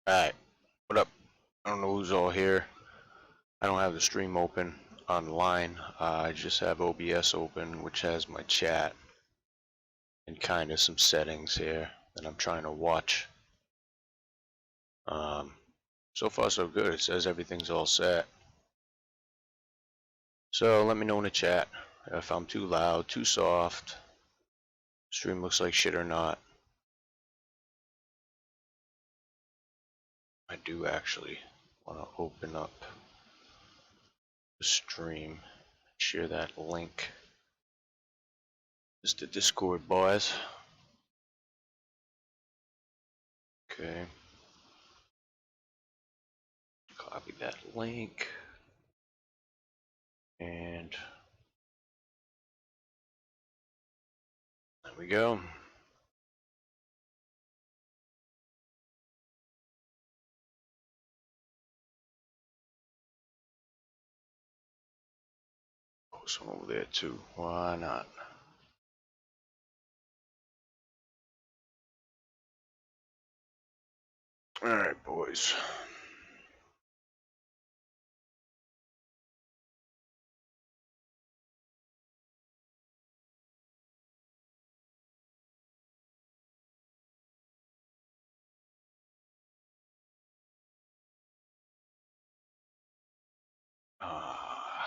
Alright, what up? I don't know who's all here. I don't have the stream open online. I just have OBS open, which has my chat and kind of some settings here that I'm trying to watch. So far so good. It says everything's all set. So let me know in the chat if I'm too loud, too soft, stream looks like shit or not. I do actually want to open up the stream, share that link. This is the Discord, boys. Okay. Copy that link. And there we go. Post one over there too. Why not? Alright, boys.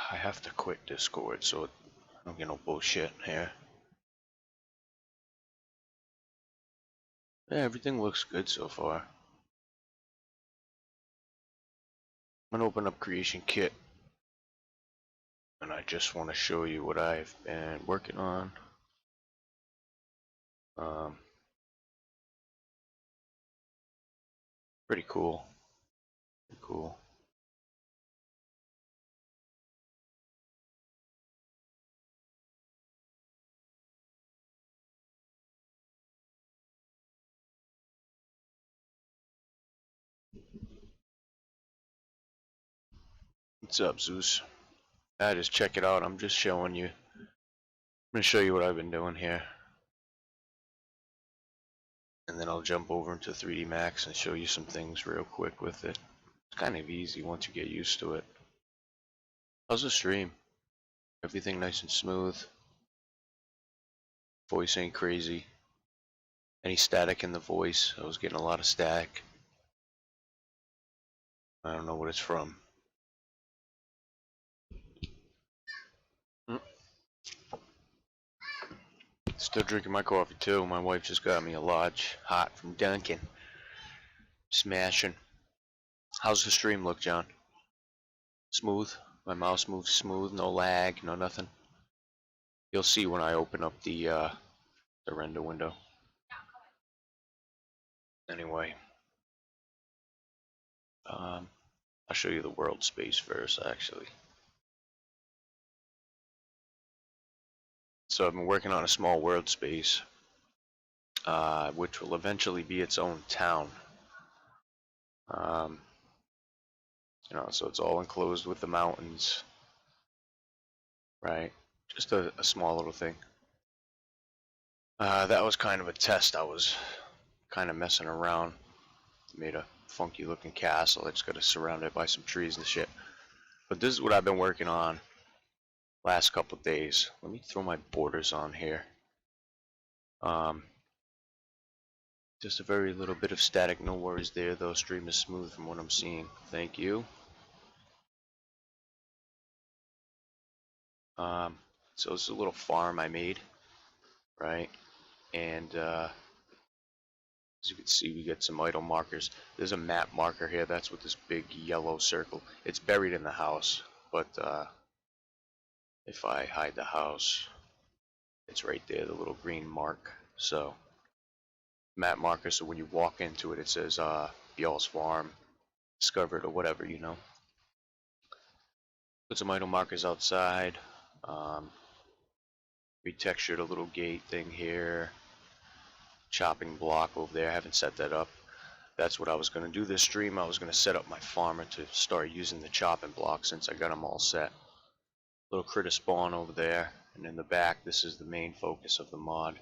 I have to quit Discord so I don't get no bullshit here. Yeah, everything looks good so far. I'm gonna open up Creation Kit. And I just want to show you what I've been working on. Pretty cool. Pretty cool. What's up, Zeus? Just check it out. I'm just showing you. I'm gonna show you what I've been doing here. And then I'll jump over into 3D Max and show you some things real quick with it. It's kind of easy once you get used to it. How's the stream? Everything nice and smooth? Voice ain't crazy? Any static in the voice? I was getting a lot of static. I don't know what it's from. Still drinking my coffee too. My wife just got me a large hot from Dunkin'. Smashing. How's the stream look, John? Smooth? My mouse moves smooth, no lag, no nothing. You'll see when I open up the render window. Anyway, I'll show you the world space first, actually. So I've been working on a small world space, which will eventually be its own town. You know, so it's all enclosed with the mountains, right? Just a small little thing. That was kind of a test. I was kind of messing around. Made a funky looking castle. I just got to surround it by some trees and shit. But this is what I've been working on last couple days. Let me throw my borders on here. Just a very little bit of static, no worries there though. Stream is smooth from what I'm seeing. Thank you. So it's a little farm I made, right? And as you can see, we get some idle markers. There's a map marker here. That's what this big yellow circle. It's buried in the house, but if I hide the house, it's right there, the little green mark. So map marker, so when you walk into it, it says Y'all's Farm discovered or whatever, you know. Put some idle markers outside. Retextured a little gate thing here. Chopping block over there. I haven't set that up. That's what I was going to do this stream. I was going to set up my farmer to start using the chopping block since I got them all set. Little critter spawn over there, and in the back, this is the main focus of the mod.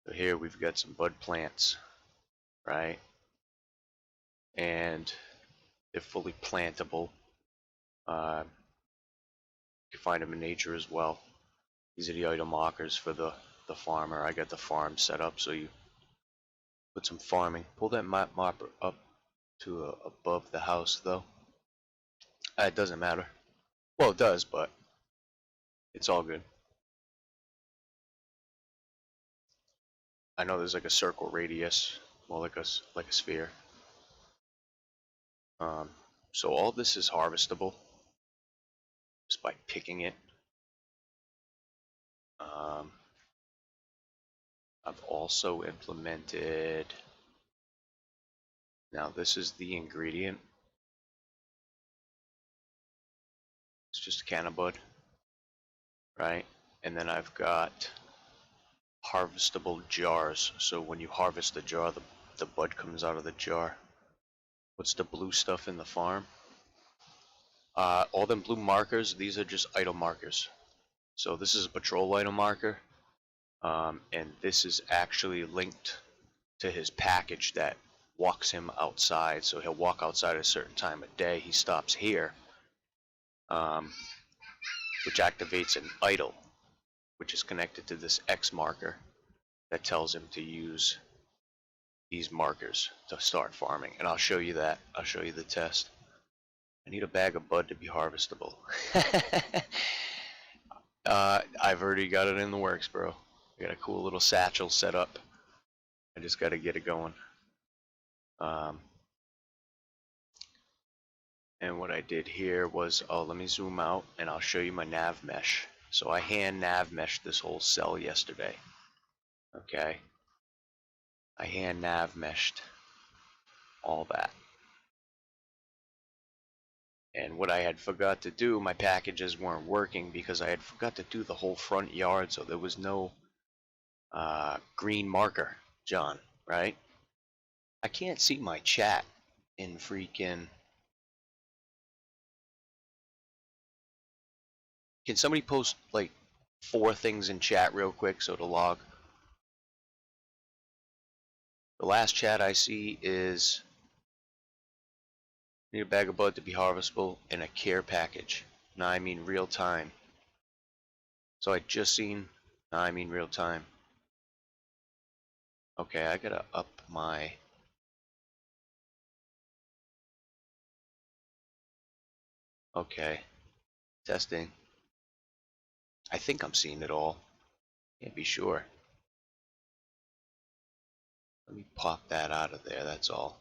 So here we've got some bud plants, right? And they're fully plantable. You can find them in nature as well. These are the item markers for the farmer. I got the farm set up so you put some farming. Pull that map marker up to above the house though. It doesn't matter. Well, it does, but it's all good. I know there's like a circle radius, more like a sphere. So all this is harvestable just by picking it. I've also implemented, now this is the ingredient. It's just a can of bud, right? And then I've got harvestable jars. So when you harvest the jar, the bud comes out of the jar. What's the blue stuff in the farm? All them blue markers, these are just item markers. So this is a patrol item marker. And this is actually linked to his package that walks him outside. So he'll walk outside at a certain time of day. He stops here, which activates an idle, which is connected to this X marker that tells him to use these markers to start farming. And I'll show you that. I'll show you the test. I need a bag of bud to be harvestable. I've already got it in the works, bro. I got a cool little satchel set up. I just got to get it going. And what I did here was, let me zoom out and I'll show you my nav mesh. So I hand nav meshed this whole cell yesterday. Okay. I hand nav meshed all that. And what I had forgot to do, my packages weren't working because I had forgot to do the whole front yard, so there was no green marker, John, right? I can't see my chat in freaking... Can somebody post like 4 things in chat real quick so to log? The last chat I see is need a bag of bud to be harvestable and a care package. Now I mean real time. So I just seen, now I mean real time. Okay, I gotta up my... Okay, testing. I think I'm seeing it all. Can't be sure. Let me pop that out of there, that's all.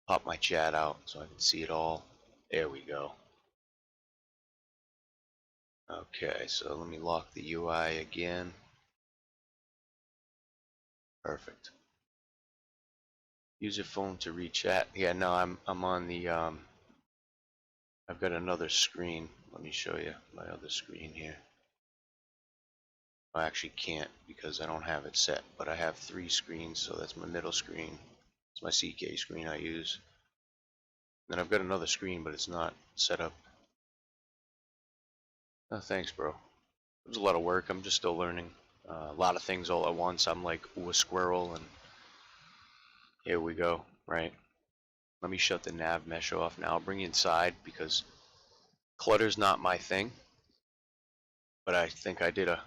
Pop my chat out so I can see it all. There we go. Okay, so let me lock the UI again. Perfect. Use your phone to re-chat. Yeah, no, I'm on the I've got another screen. Let me show you my other screen here. I actually can't because I don't have it set, but I have 3 screens, so that's my middle screen. It's my CK screen I use. Then I've got another screen, but it's not set up. Oh, thanks, bro. It was a lot of work. I'm just still learning a lot of things all at once. I'm like, ooh, a squirrel, and here we go, right? Let me shut the nav mesh off now. I'll bring you inside because clutter's not my thing, but I think I did a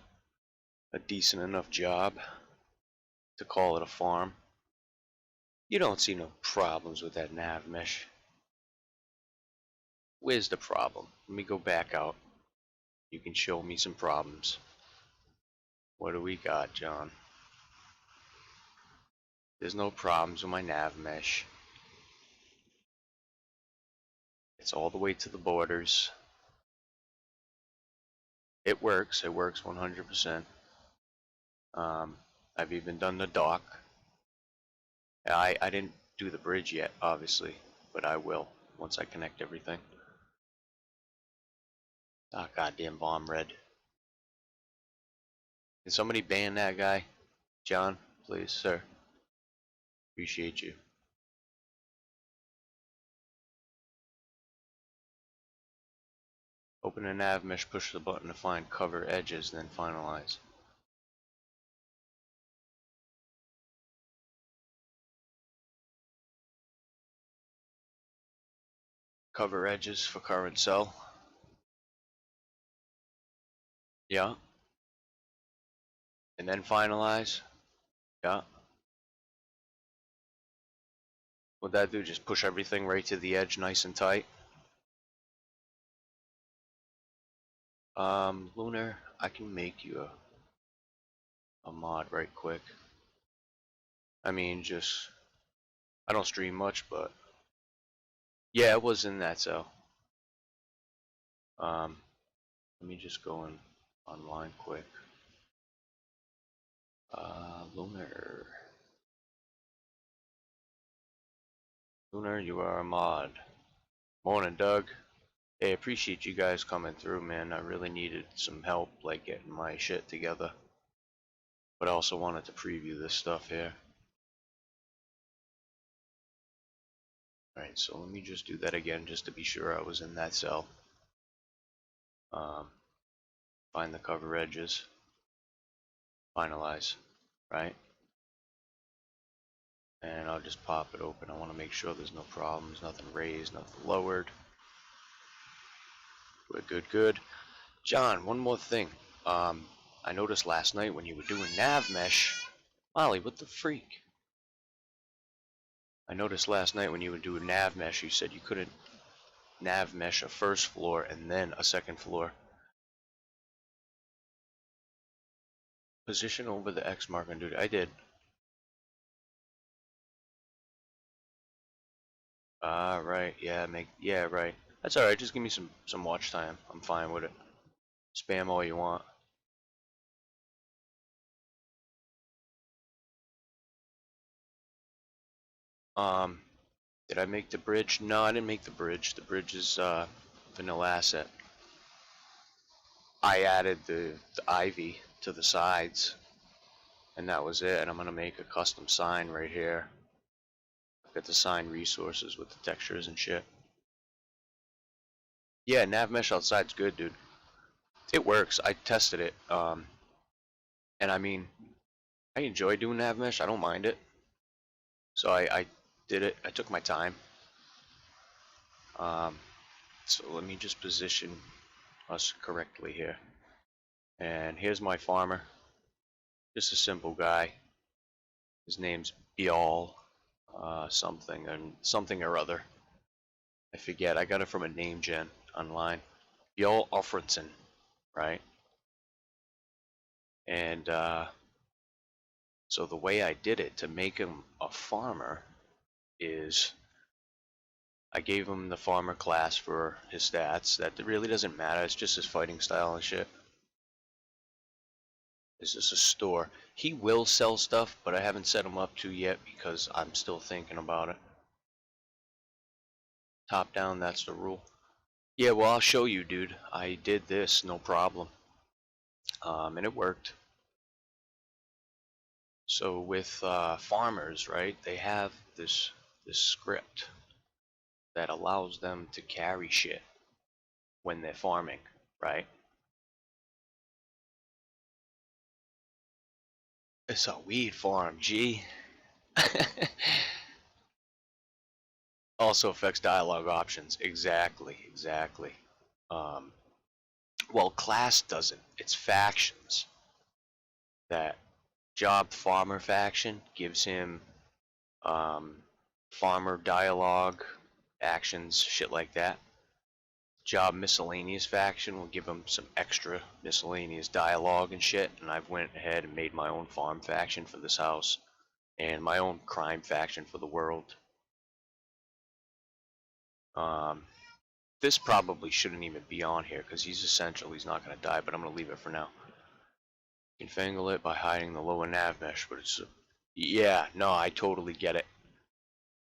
decent enough job to call it a farm. You don't see no problems with that nav mesh. Where's the problem? Let me go back out. You can show me some problems. What do we got, John? There's no problems with my nav mesh. It's all the way to the borders. It works 100%. I've even done the dock. I didn't do the bridge yet, obviously, but I will once I connect everything. Ah, goddamn bomb red. Can somebody ban that guy? John, please, sir. Appreciate you. Open a nav mesh, push the button to find cover edges, then finalize. cover edges for current cell. Yeah. And then finalize. Yeah. What'd that do? Just push everything right to the edge nice and tight? Lunar, I can make you a mod right quick. I mean, just, I don't stream much, but yeah, it was in that cell. Let me just go in online quick. Lunar. Lunar, you are a mod. Morning, Doug. Hey, appreciate you guys coming through, man. I really needed some help, like getting my shit together. But I also wanted to preview this stuff here. Alright, so let me just do that again just to be sure I was in that cell. Find the cover edges. Finalize, right? And I'll just pop it open. I want to make sure there's no problems, nothing raised, nothing lowered. Good, good, good. John, one more thing. I noticed last night when you were doing nav mesh. Molly, what the freak? I noticed last night when you were doing nav mesh, you said you couldn't nav mesh a first floor and then a second floor. Position over the X mark on duty. I did. Right. Yeah, right. That's alright. Just give me some watch time. I'm fine with it. Spam all you want. Did I make the bridge? No, I didn't make the bridge. The bridge is vanilla asset. I added the ivy to the sides, and that was it. And I'm gonna make a custom sign right here. I've got the sign resources with the textures and shit. Yeah, nav mesh outside's good, dude. It works. I tested it. And I mean, I enjoy doing nav mesh. I don't mind it. So I did it. I took my time. So let me just position us correctly here. And here's my farmer. Just a simple guy. His name's Bial, something or other. I forget. I got it from a name gen online. Bial Alfredson, right? And so the way I did it to make him a farmer is I gave him the farmer class for his stats. That really doesn't matter. It's just his fighting style and shit. This is a store. He will sell stuff, but I haven't set him up to yet because I'm still thinking about it. Top down, that's the rule. Yeah, well, I'll show you, dude. I did this, no problem. And it worked. So with farmers, right, they have this script that allows them to carry shit when they're farming, right? It's a weed farm, G. Also affects dialogue options. Exactly. Well, class doesn't. It's factions. That job farmer faction gives him farmer dialogue, actions, shit like that. Job miscellaneous faction will give him some extra miscellaneous dialogue and shit, and I've went ahead and made my own farm faction for this house and my own crime faction for the world. This probably shouldn't even be on here because he's essential. He's not going to die, but I'm going to leave it for now. You can fangle it by hiding the lower nav mesh, but it's yeah, no, I totally get it.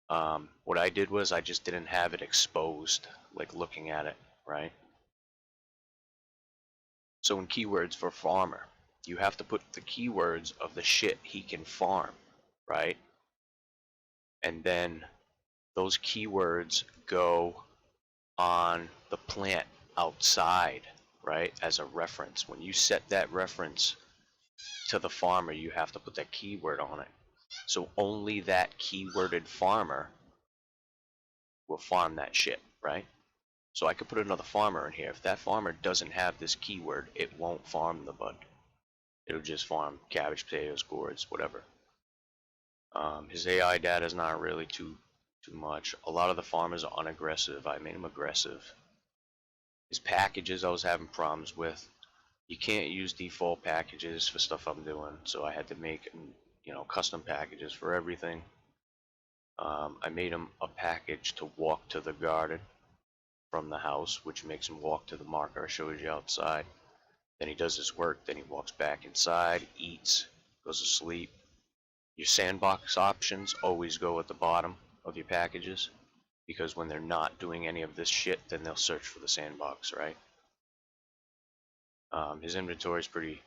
What I did was I just didn't have it exposed, like looking at it, right? So in keywords for farmer, you have to put the keywords of the shit he can farm, right? And then those keywords go on the plant outside, right, as a reference. When you set that reference to the farmer, you have to put that keyword on it. So only that keyworded farmer will farm that shit, right? So I could put another farmer in here. If that farmer doesn't have this keyword, it won't farm the bud. It'll just farm cabbage, potatoes, gourds, whatever. His AI data is not really too much. A lot of the farmers are unaggressive. I made him aggressive. His packages I was having problems with. You can't use default packages for stuff I'm doing, so I had to make, you know, custom packages for everything. I made him a package to walk to the garden from the house, which makes him walk to the marker I showed you outside. Then he does his work, then he walks back inside, eats, goes to sleep. Your sandbox options always go at the bottom of your packages, because when they're not doing any of this shit, then they'll search for the sandbox, right? His inventory is pretty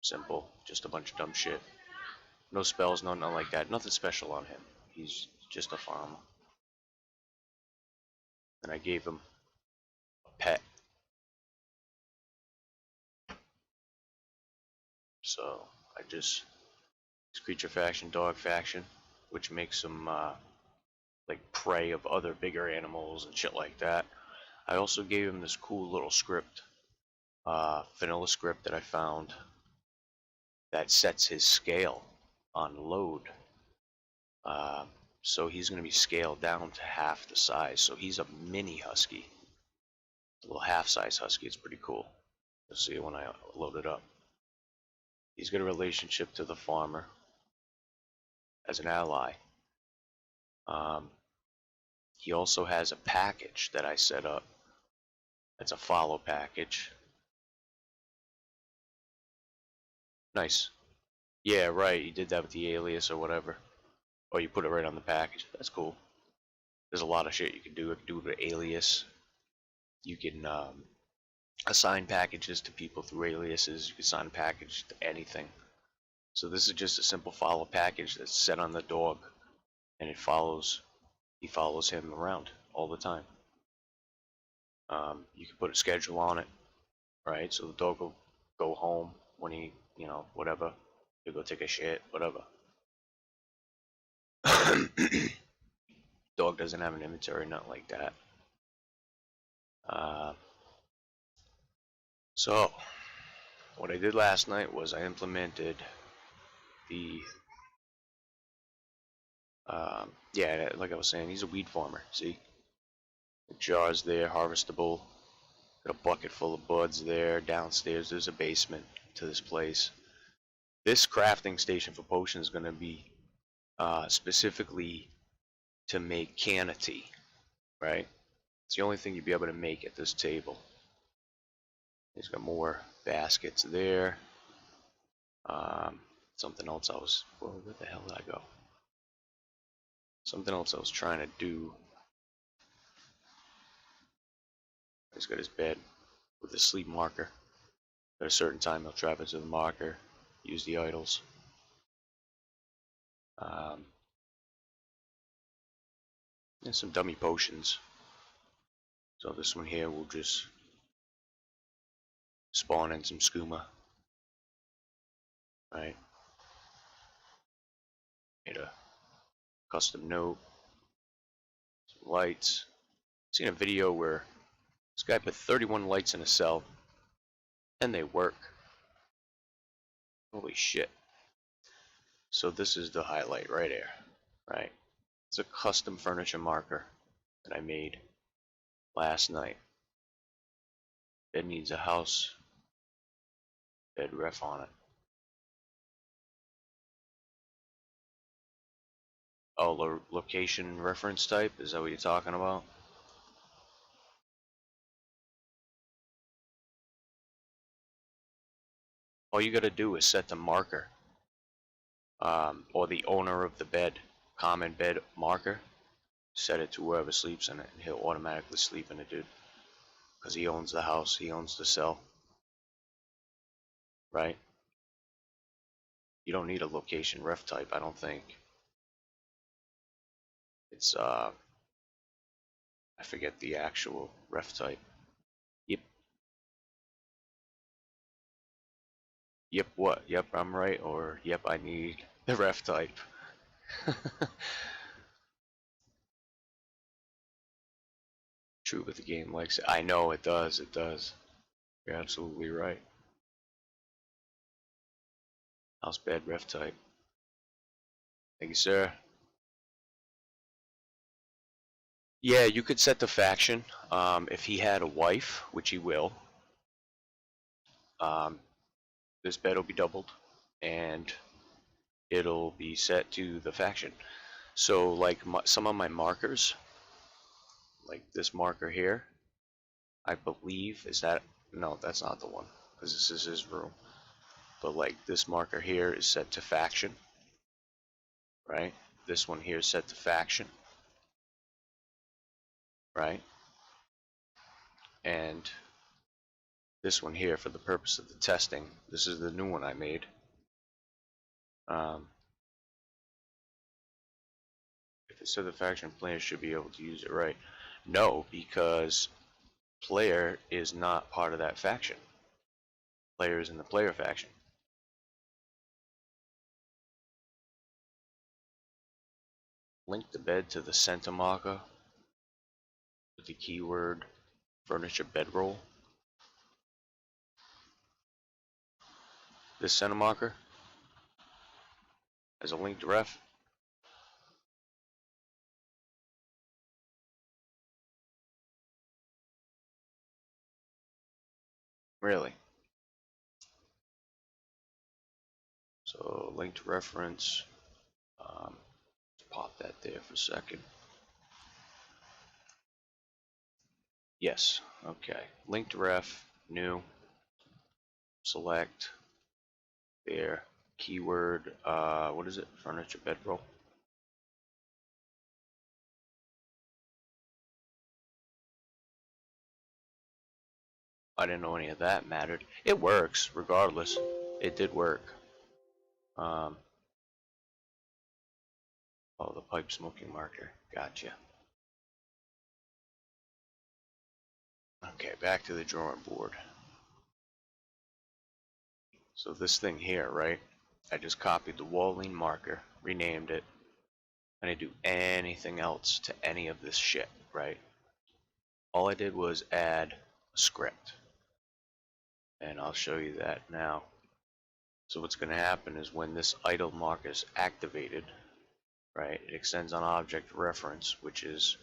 simple, just a bunch of dumb shit. No spells, nothing like that. Nothing special on him. He's just a farmer. And I gave him a pet. So I just, his creature faction, dog faction, which makes him like prey of other bigger animals and shit like that. I also gave him this cool little script, vanilla script that I found that sets his scale on load. So he's going to be scaled down to half the size. So he's a mini husky, a little half-size husky. It's pretty cool. You'll see it when I load it up. He's got a relationship to the farmer as an ally. He also has a package that I set up. It's a follow package. Nice. Yeah, right. You did that with the alias or whatever. Or you put it right on the package. That's cool. There's a lot of shit you can do. You can do it with alias. You can assign packages to people through aliases. You can assign a package to anything. So this is just a simple follow package that's set on the dog, and it follows. He follows him around all the time. You can put a schedule on it, right? So the dog will go home when he, you know, whatever. He'll go take a shit, whatever. Dog doesn't have an inventory, nothing like that. So, what I did last night was I implemented the, yeah, like I was saying, he's a weed farmer, see? The jars there, harvestable. Got a bucket full of buds there. Downstairs, there's a basement to this place. This crafting station for potions is going to be specifically to make canna tea, right? It's the only thing you'd be able to make at this table. He's got more baskets there. Something else I was, where the hell did I go? Something else I was trying to do. He's got his bed with a sleep marker. At a certain time, he'll travel to the marker, use the idols. And some dummy potions. So this one here will just spawn in some skooma. Right? Made a custom note. Some lights. I've seen a video where this guy put 31 lights in a cell, and they work. Holy shit. So this is the highlight right here, right? It's a custom furniture marker that I made last night. Bed needs a house bed ref on it. Oh, location reference type? Is that what you're talking about? All you gotta do is set the marker, or the owner of the bed, common bed marker. Set it to whoever sleeps in it, and he'll automatically sleep in it, dude. Because he owns the house, he owns the cell. Right? You don't need a location ref type, I don't think. It's, I forget the actual ref type. Yep. Yep, what? Yep, I'm right, or yep, I need the ref type. True, but the game likes it. I know it does. It does. You're absolutely right. House bed ref type. Thank you, sir. Yeah, you could set the faction. If he had a wife, which he will, um, this bed will be doubled, and it'll be set to the faction. So, like some of my markers, like this marker here, I believe is that no, that's not the one because this is his room. But like this marker here is set to faction, right? This one here is set to faction, right? And this one here, for the purpose of the testing, this is the new one I made. If it's set to faction, players should be able to use it, right? No, because player is not part of that faction. Player is in the player faction. Link the bed to the center marker with the keyword furniture bedroll. This center marker has a linked ref. Really? So linked reference. Pop that there for a second. Yes. Okay. Linked ref. New. Select. There. Keyword. What is it? Furniture bedroll. I didn't know any of that mattered. It works regardless. It did work. Oh, the pipe smoking marker. Gotcha. Okay, back to the drawing board. So this thing here, right? I just copied the Walling marker, renamed it, and I do anything else to any of this shit, right? All I did was add a script. And I'll show you that now. So what's going to happen is when this idle marker is activated, right, it extends on object reference, which is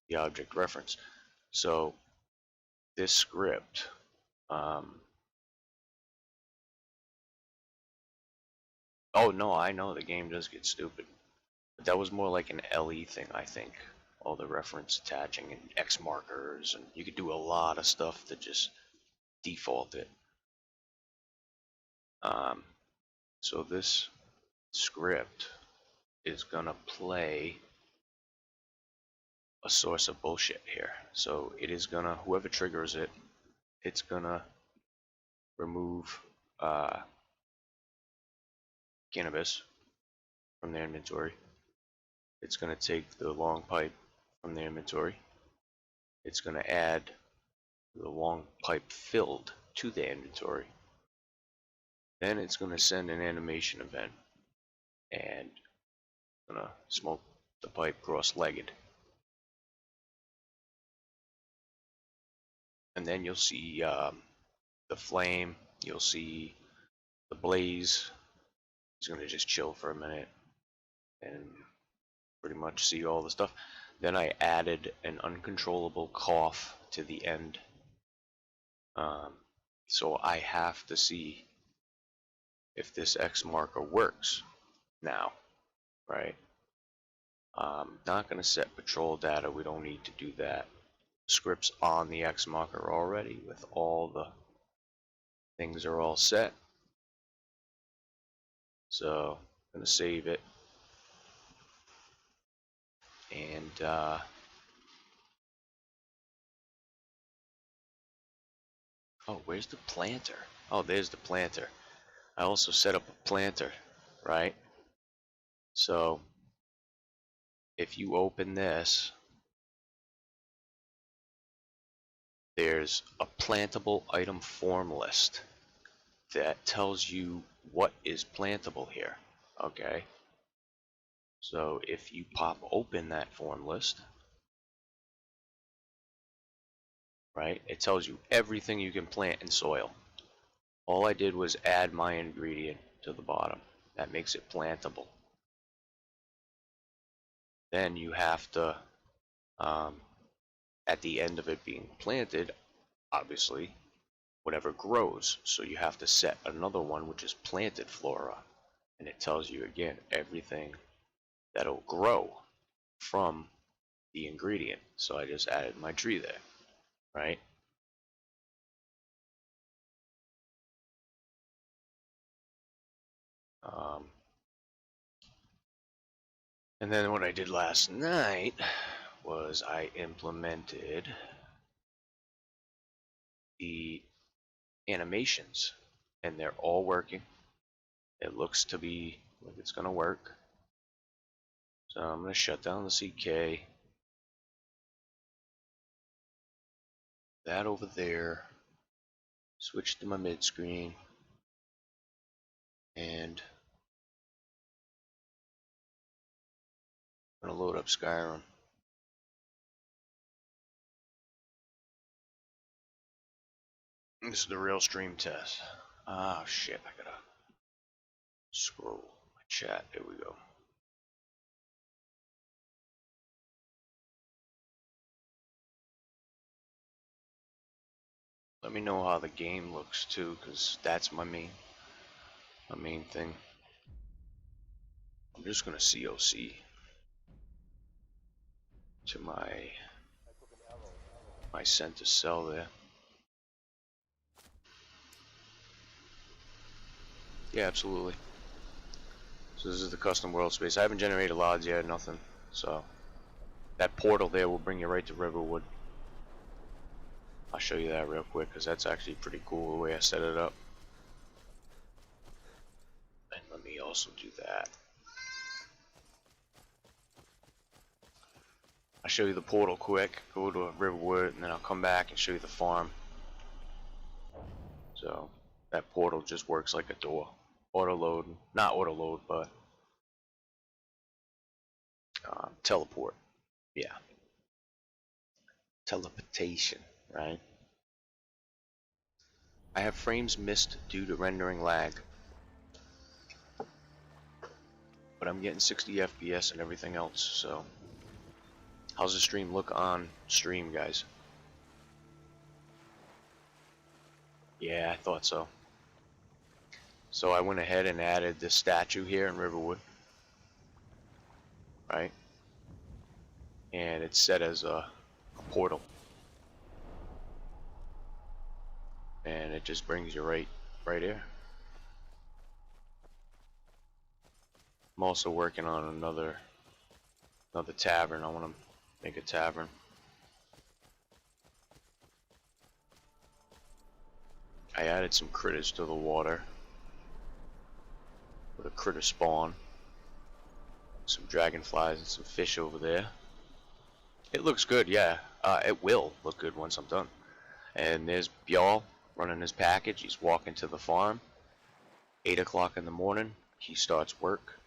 the object reference. So this script, oh no, I know the game does get stupid. But that was more like an LE thing, I think. All the reference attaching and X markers, and you could do a lot of stuff to just default it. So this script is gonna play a source of bullshit here. So it is gonna, whoever triggers it, it's gonna remove cannabis from their inventory. It's gonna take the long pipe from their inventory. It's gonna add the long pipe filled to their inventory. Then it's gonna send an animation event and gonna smoke the pipe cross-legged. And then you'll see the flame, you'll see the blaze. It's gonna just chill for a minute and pretty much see all the stuff. Then I added an uncontrollable cough to the end. So I have to see if this X marker works now, right? Not gonna set patrol data, we don't need to do that. Scripts on the X marker already with all the things are all set. So I'm gonna save it. And oh, where's the planter? Oh, there's the planter. I also set up a planter, right? So if you open this, there's a plantable item form list that tells you what is plantable here, okay? So if you pop open that form list, right? It tells you everything you can plant in soil. All I did was add my ingredient to the bottom. That makes it plantable. Then you have to, at the end of it being planted, obviously, whatever grows. So you have to set another one, which is planted flora. And it tells you, again, everything that'll grow from the ingredient. So I just added my tree there, right? And then what I did last night was I implemented the animations, and they're all working. It looks to be like it's gonna work. So I'm gonna shut down the CK. That over there. Switch to my mid screen. And I'm gonna load up Skyrim. This is the real stream test. Ah, shit, I gotta scroll my chat. There we go. Let me know how the game looks too, because that's my main thing. I'm just gonna COC to my send to sell there. Yeah, absolutely. So this is the custom world space. I haven't generated odds yet, nothing. So that portal there will bring you right to Riverwood. I'll show you that real quick because that's actually pretty cool the way I set it up. And let me also do that. I'll show you the portal quick, go to Riverwood, and then I'll come back and show you the farm. So that portal just works like a door. Auto load, not auto load, but teleport. Yeah. Teleportation, right? I have frames missed due to rendering lag. But I'm getting 60 FPS and everything else, so. How's the stream look on stream, guys? Yeah, I thought so. So I went ahead and added this statue here in Riverwood. Right? And it's set as a portal. And it just brings you right here. I'm also working on another tavern. I want to make a tavern. I added some critters to the water. With a critter spawn. Some dragonflies and some fish over there. It looks good, yeah. It will look good once I'm done. And there's Bjall running his package. He's walking to the farm. 8 o'clock in the morning, he starts work.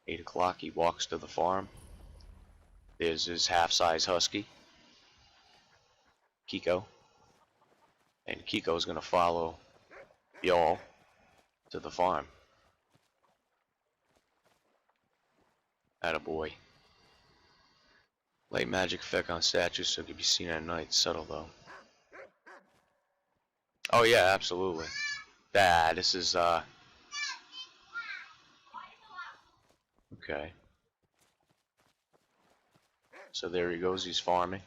8 o'clock, he walks to the farm. There's his half-size husky, Kiko. And Kiko's going to follow Bjall to the farm. Attaboy. Light magic effect on statues so it can be seen at night. Subtle though. Oh yeah, absolutely. This is okay. So there he goes, he's farming.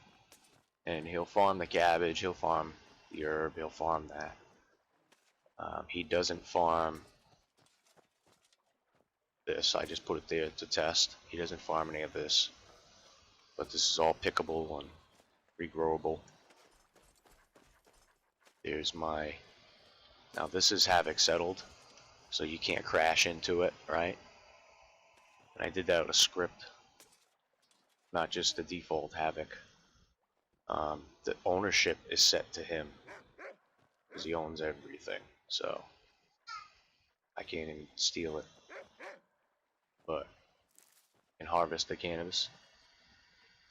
And he'll farm the cabbage, he'll farm the herb, he'll farm that. He doesn't farm this. I just put it there to test. He doesn't farm any of this. But this is all pickable and regrowable. There's my... Now this is Havoc settled, so you can't crash into it, right? And I did that with a script, not just the default Havoc. The ownership is set to him, because he owns everything, so I can't even steal it. But I can harvest the cannabis.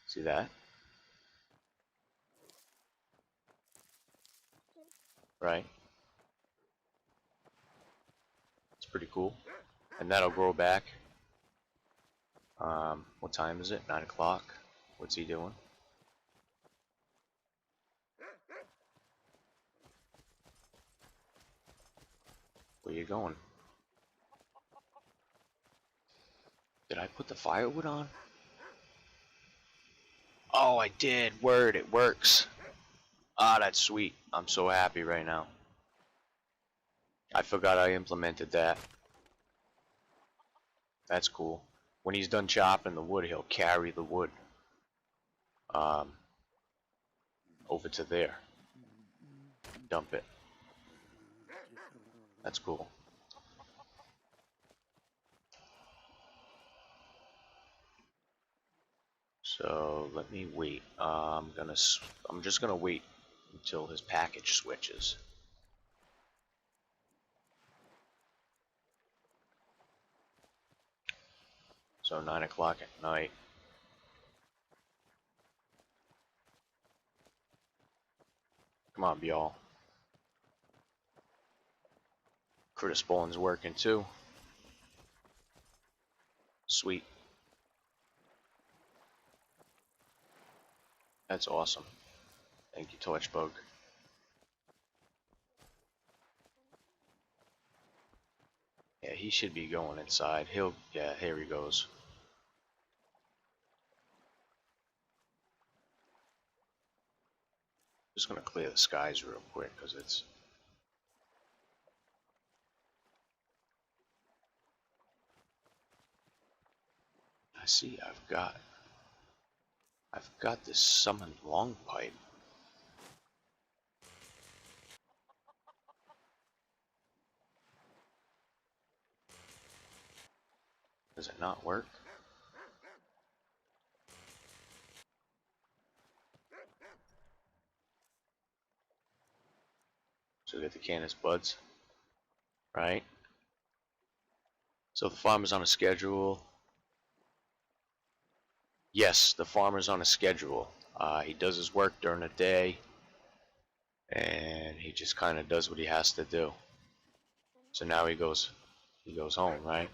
See that? right? It's pretty cool. And that'll grow back. What time is it? 9 o'clock. What's he doing? Where you going? Did I put the firewood on? Oh, I did. Word, it works. Ah, that's sweet. I'm so happy right now. I forgot I implemented that. That's cool. When he's done chopping the wood, he'll carry the wood over to there. Dump it. That's cool. So let me wait. I'm just gonna wait until his package switches. So 9 o'clock at night. Come on, y'all. Critter spawn's working too. Sweet. That's awesome. Thank you, Torchbug. Yeah, he should be going inside. Yeah, here he goes. Just gonna clear the skies real quick, because it's... I see, I've got this summoned long pipe. Does it not work? So we get the Canis buds, right? So the farmer's on a schedule. Yes, the farmer's on a schedule. He does his work during the day, and he just kind of does what he has to do. So now he goes home, right?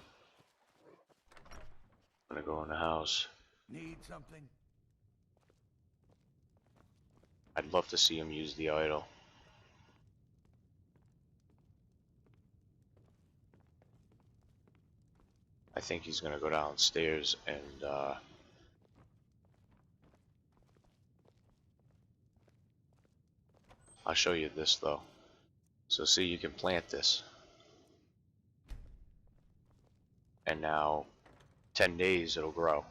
I'm gonna go in the house. Need something? I'd love to see him use the idol. I think he's gonna go downstairs and I'll show you this though. So see, you can plant this. And now 10 days it'll grow.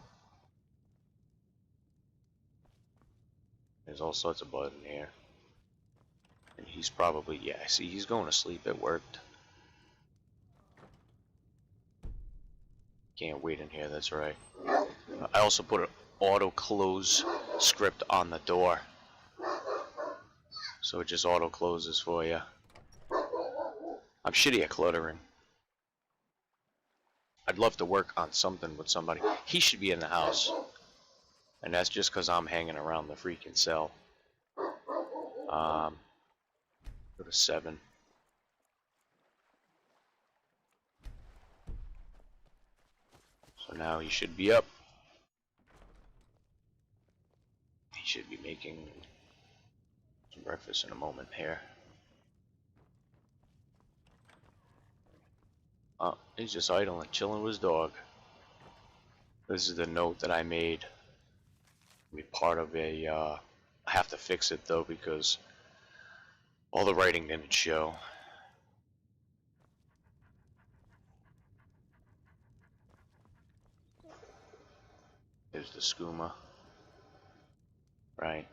There's all sorts of bud in here. And he's probably, yeah, see, he's going to sleep. It worked. Can't wait in here, that's right. I also put an auto close script on the door. So it just auto closes for you. I'm shitty at cluttering. I'd love to work on something with somebody. He should be in the house. And that's just because I'm hanging around the freaking cell. Go to 7. So now he should be up. He should be making some breakfast in a moment here. Oh, he's just idling, chilling with his dog. This is the note that I made. Be part of a, I have to fix it though because all the writing didn't show. There's the skooma. Right.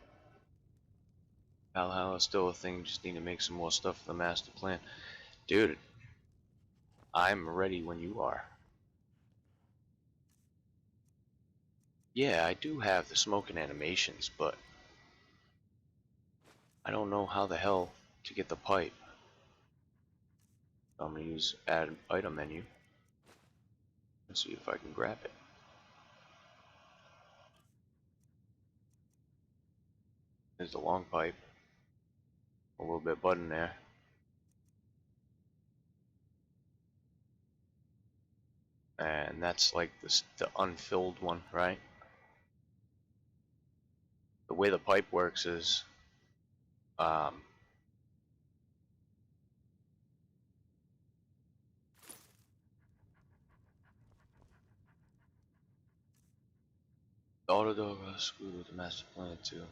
Valhalla is still a thing, just need to make some more stuff for the master plan. Dude, I'm ready when you are. Yeah, I do have the smoking animations, but I don't know how the hell to get the pipe. I'm gonna use add item menu. Let's see if I can grab it. There's the long pipe. A little bit of bud in there. And that's like this, the unfilled one, right? The way the pipe works is um, the auto dog was screwed with the master plan too.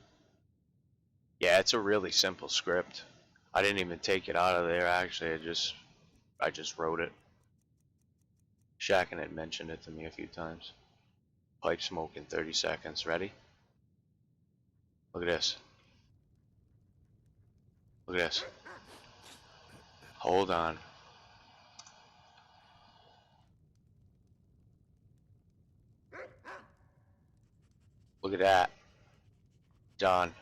Yeah, it's a really simple script. I didn't even take it out of there actually. I just wrote it. Shacken had mentioned it to me a few times. Pipe smoke in 30 seconds. Ready? Look at this. Look at this. Hold on. Look at that. John.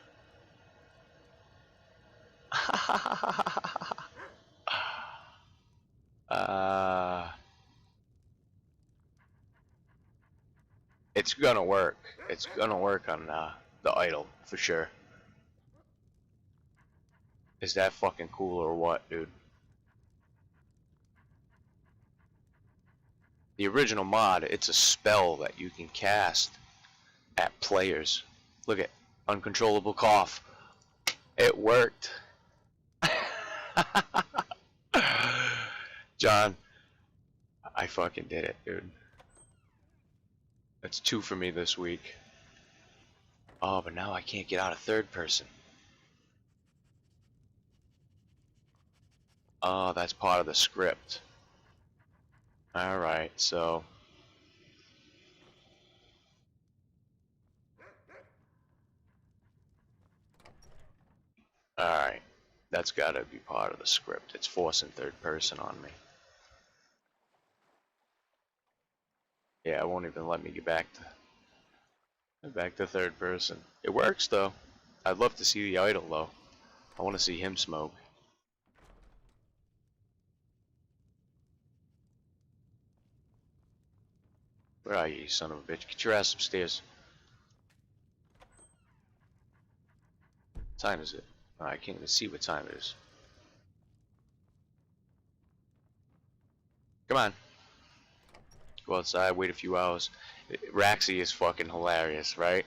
uh, it's gonna work. It's gonna work on the idle for sure. Is that fucking cool or what, dude? The original mod, it's a spell that you can cast at players. Look at uncontrollable cough. It worked. John, I fucking did it, dude. That's 2 for me this week. Oh, but now I can't get out of third person. Oh, that's part of the script. Alright, so... Alright, that's gotta be part of the script. It's forcing third person on me. Yeah, it won't even let me get back to third person. It works though. I'd love to see the idol though. I want to see him smoke. Where are you, son of a bitch? Get your ass upstairs. What time is it? Oh, I can't even see what time it is. Come on. Go outside, wait a few hours. Raxi is fucking hilarious, right?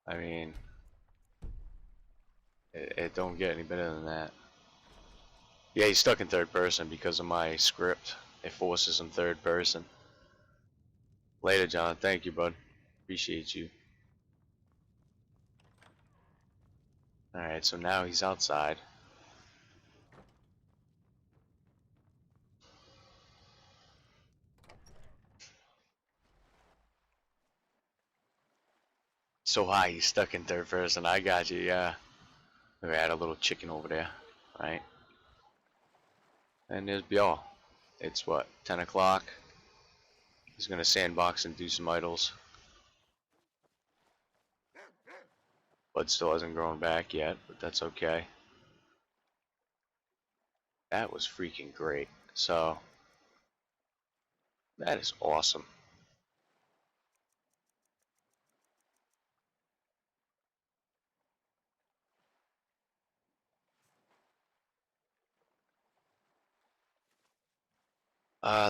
I mean, it don't get any better than that. Yeah, he's stuck in third person because of my script. It forces him third person. Later, John. Thank you, bud. Appreciate you. Alright, so now he's outside. So high, he's stuck in third person. I got you, yeah. We had a little chicken over there, right? And there's Bjall. It's what, 10 o'clock? He's gonna sandbox and do some idols. Bud still hasn't grown back yet, but that's okay. That was freaking great. So, that is awesome.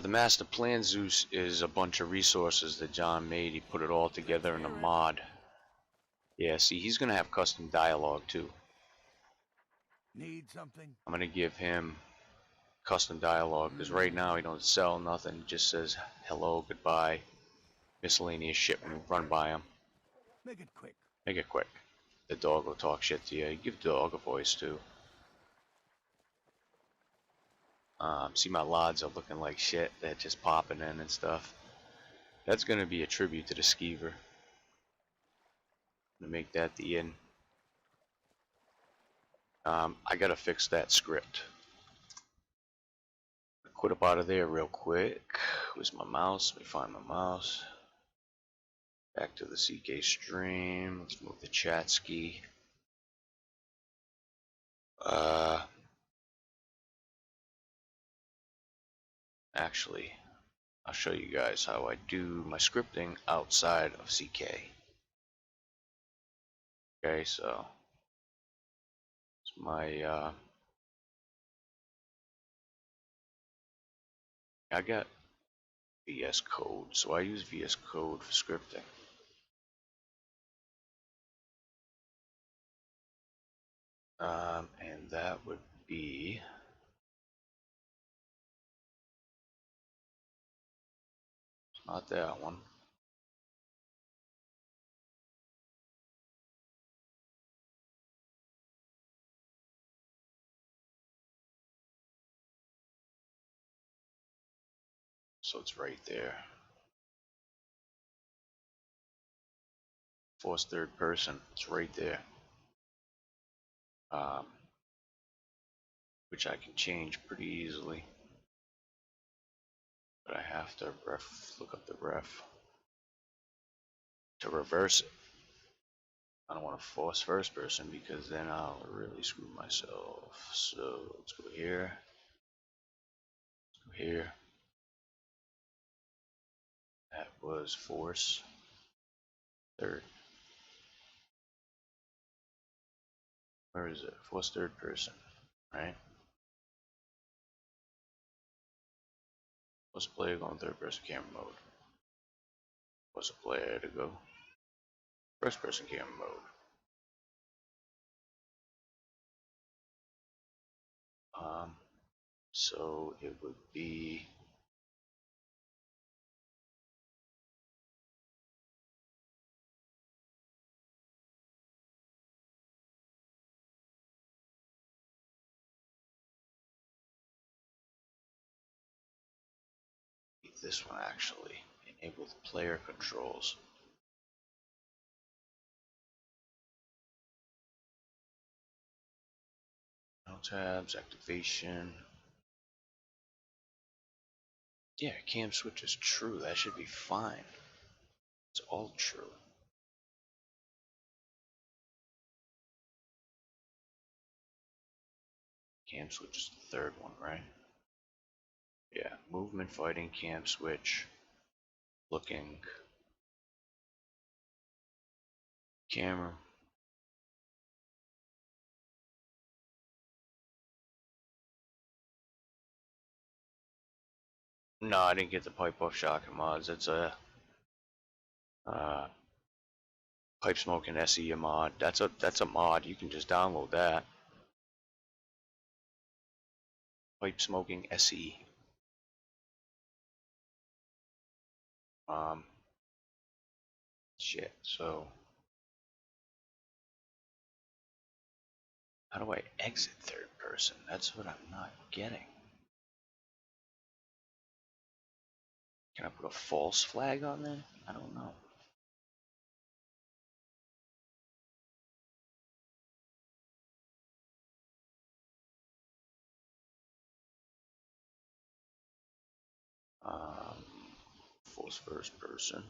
The master plan Zeus is a bunch of resources that John made. He put it all together in a mod. Yeah, see, he's gonna have custom dialogue too. Need something? I'm gonna give him custom dialogue because right now he don't sell nothing. He just says hello, goodbye, miscellaneous shit when you run by him. Make it quick. Make it quick. The dog will talk shit to you. Give the dog a voice too. See, my lods are looking like shit. They're just popping in and stuff. That's gonna be a tribute to the skeever. I'm gonna make that the inn. I gotta fix that script. Quit up out of there real quick. Where's my mouse? Let me find my mouse. Back to the CK stream. Let's move the chat ski. Actually, I'll show you guys how I do my scripting outside of CK. Okay, so it's my I got VS Code. So I use VS Code for scripting. And that would be not that one. So it's right there. Force third person. It's right there. Which I can change pretty easily. But I have to look up the ref to reverse it. I don't want to force first person because then I'll really screw myself. So let's go here. Let's go here. That was force third. Where is it? Force third person, right? Force player go in third person camera mode. Force a player to go first person camera mode. So it would be this one actually. Enable the player controls. No tabs, activation. Yeah, cam switch is true. That should be fine. It's all true. Cam switch is the third one, right? Yeah, movement, fighting, cam switch, looking, camera. No, I didn't get the pipe off shotgun mods. It's a pipe smoking SE mod. That's a mod. You can just download that. Pipe smoking SE. Shit. So how do I exit third person? That's what I'm not getting. Can I put a false flag on there? I don't know. False first person.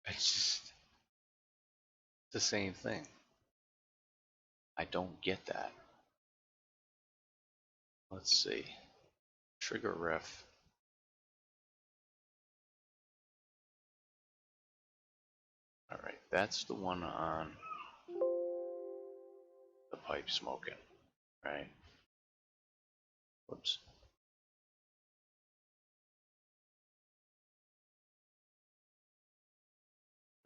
It's just the same thing. I don't get that. Let's see. Trigger ref. Alright, that's the one on the pipe smoking, right? Whoops.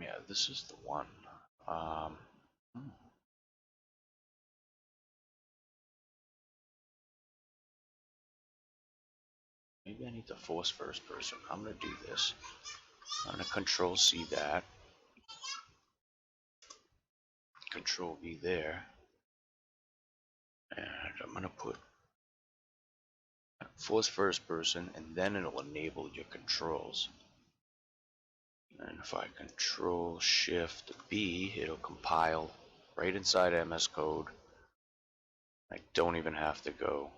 Yeah, this is the one. Maybe I need to force first person. I'm gonna do this. I'm gonna control C that. Control V there. And I'm gonna put force first person and then it'll enable your controls. And if I control shift B, it'll compile right inside MS Code. I don't even have to go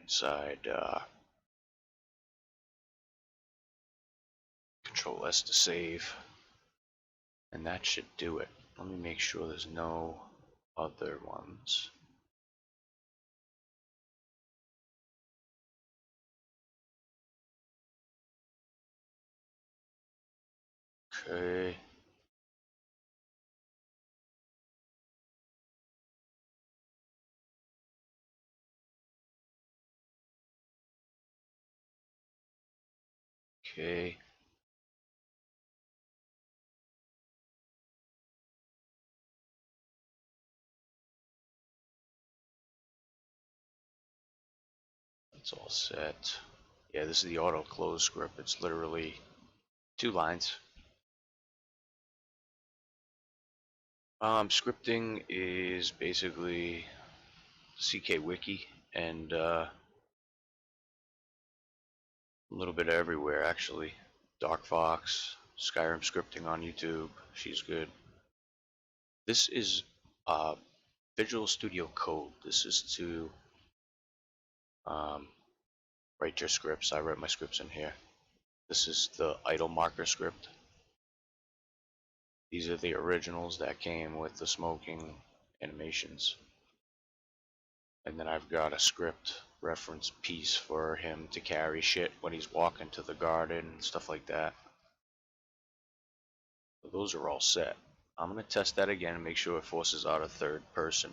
inside Control S to save. And that should do it. Let me make sure there's no other ones. Okay. Okay. It's all set. Yeah, this is the auto close script. It's literally 2 lines. Scripting is basically CK Wiki and a little bit everywhere actually. Dark Fox, Skyrim scripting on YouTube. She's good. This is Visual Studio Code. This is to write your scripts. I write my scripts in here. This is the idle marker script. These are the originals that came with the smoking animations. And then I've got a script reference piece for him to carry shit when he's walking to the garden and stuff like that. So those are all set. I'm going to test that again and make sure it forces out a third person.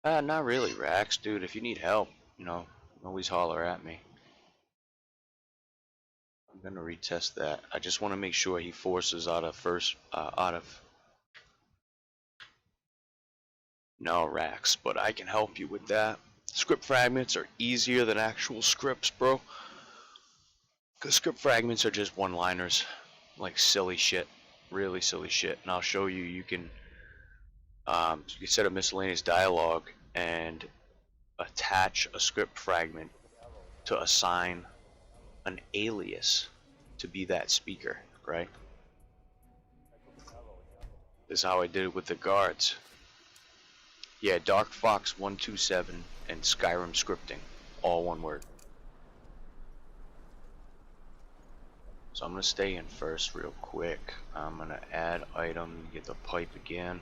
Not really, Rax, dude. If you need help, you know, always holler at me. I'm gonna retest that. I just want to make sure he forces out of no Rax, but I can help you with that. Script fragments are easier than actual scripts, bro. Cause script fragments are just one-liners, like silly shit, really silly shit. And I'll show you. You can set a miscellaneous dialogue and attach a script fragment to assign an alias to be that speaker, right? This is how I did it with the guards. Yeah, Dark Fox 127 and Skyrim scripting, all one word. So I'm gonna stay in first real quick. I'm gonna add item, get the pipe again.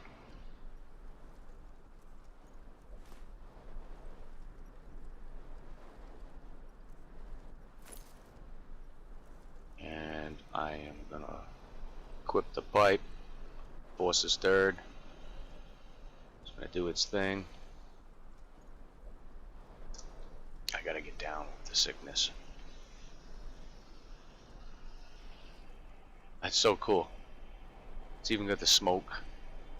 And I am gonna equip the pipe. Force is third. It's gonna do its thing. I gotta get down with the sickness. That's so cool. It's even got the smoke.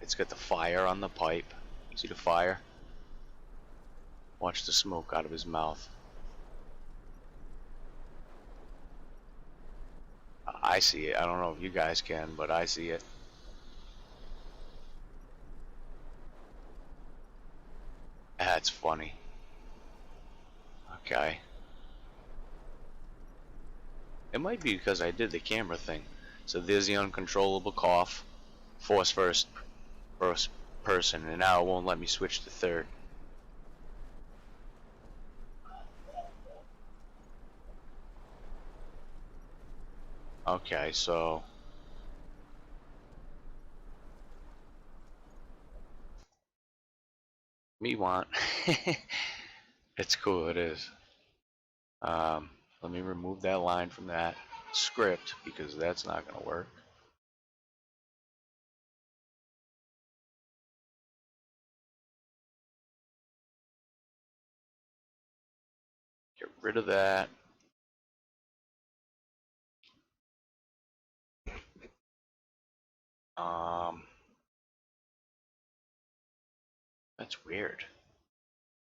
It's got the fire on the pipe. See the fire? Watch the smoke out of his mouth. I see it. I don't know if you guys can, but I see it. That's funny. Okay. It might be because I did the camera thing. So there's the uncontrollable cough. Force first person, and now it won't let me switch to third. Okay, so me want. It's cool, it is. Let me remove that line from that script because that's not gonna work. Get rid of that. That's weird.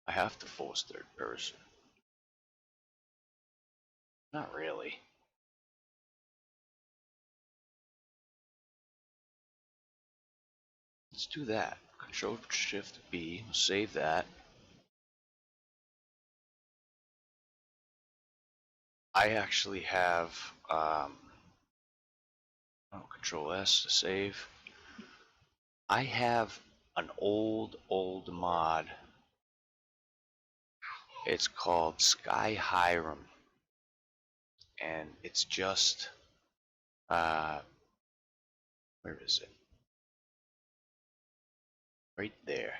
I have to force third person. Not really. Let's do that. Control Shift B. We'll save that. I actually have Control S to save. I have an old mod. It's called Skyrim, and it's just where is it? Right there.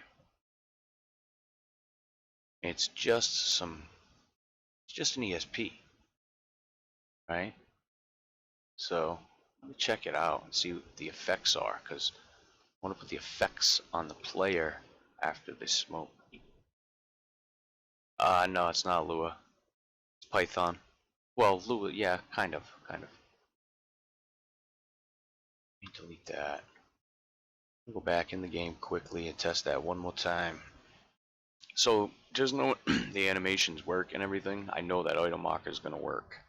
It's just an ESP, right? So let me check it out and see what the effects are, because I want to put the effects on the player after they smoke. No, it's not Lua. It's Python. Well, Lua, yeah, kind of. Let me delete that. Go back in the game quickly and test that one more time. So, just know the animations work and everything. I know that item marker is going to work.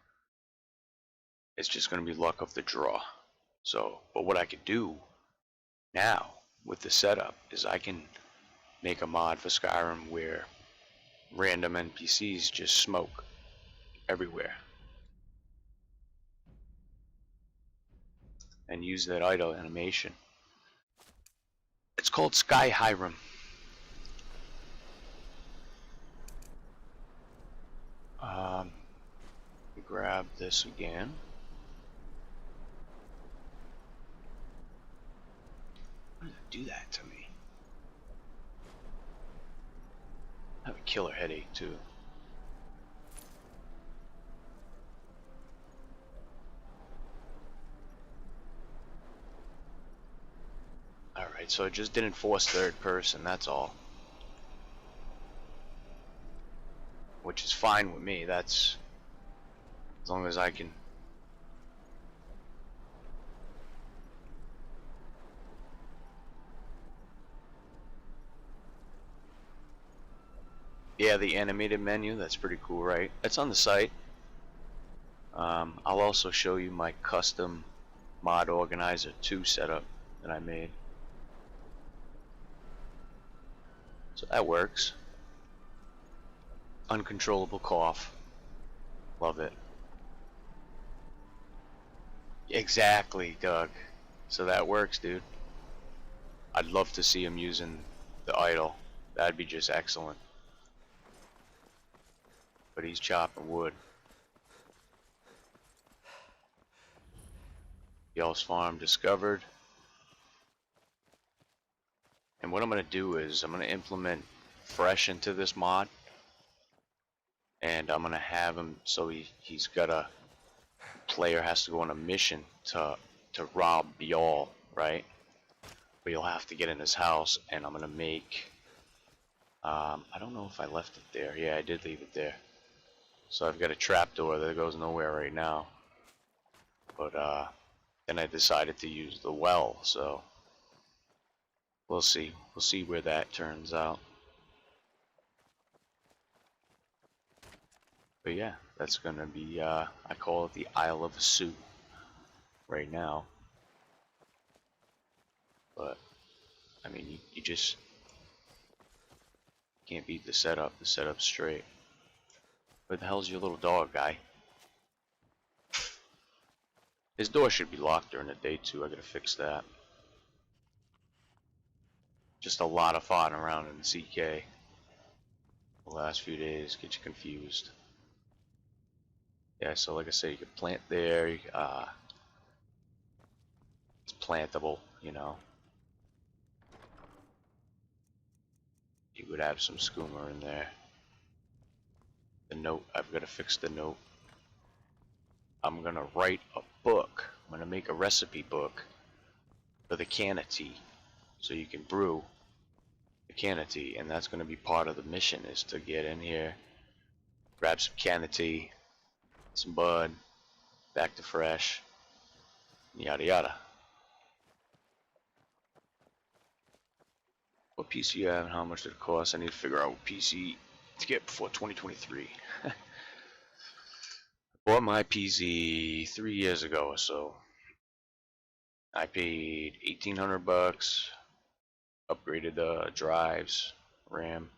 It's just going to be luck of the draw. So, but what I could do now with the setup is I can make a mod for Skyrim where random NPCs just smoke everywhere and use that idle animation. It's called Skyrim. Grab this again. Why did it do that to me? I have a killer headache too. Alright, so it just didn't force third person, that's all. Which is fine with me, that's as long as I can. Yeah, the animated menu, that's pretty cool, right? It's on the site. I'll also show you my custom mod organizer 2 setup that I made. So that works. Uncontrollable cough. Love it. Exactly, Doug. So that works, dude. I'd love to see him using the idle. That'd be just excellent. But he's chopping wood. Y'all's farm discovered. And what I'm going to do is I'm going to implement fresh into this mod. And I'm going to have him so he's got a player has to go on a mission to rob y'all, right? But you'll have to get in his house, and I'm going to make I don't know if I left it there. Yeah, I did leave it there. So I've got a trapdoor that goes nowhere right now. But then I decided to use the well, so we'll see. We'll see where that turns out. But yeah, that's gonna be I call it the Isle of Sioux right now. But I mean, you just can't beat the setup. The setup's straight. Where the hell's your little dog, guy? His door should be locked during the day too. I gotta fix that. Just a lot of farting around in the CK the last few days. Get you confused. Yeah, so like I said, you can plant there. It's plantable, you know. You would have some skooma in there. The note, I've got to fix the note. I'm gonna write a book. I'm gonna make a recipe book for the canna tea, so you can brew the canna tea, and that's gonna be part of the mission. Is to get in here, grab some canna tea, some bud, back to fresh, yada yada. What PC you have and how much did it cost? I need to figure out what PC to get before 2023. Bought my PC 3 years ago or so. I paid $1,800, upgraded the drives, RAM,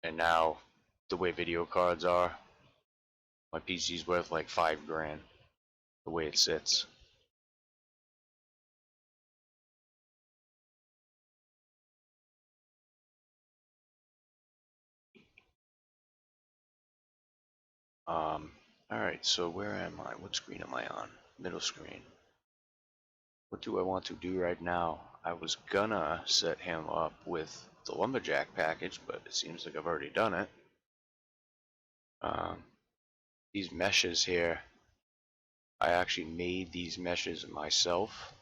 and now the way video cards are, my PC's worth like $5 grand the way it sits. Alright, so where am I? What screen am I on? Middle screen. What do I want to do right now? I was gonna set him up with the lumberjack package, but it seems like I've already done it. These meshes here, I actually made these meshes myself.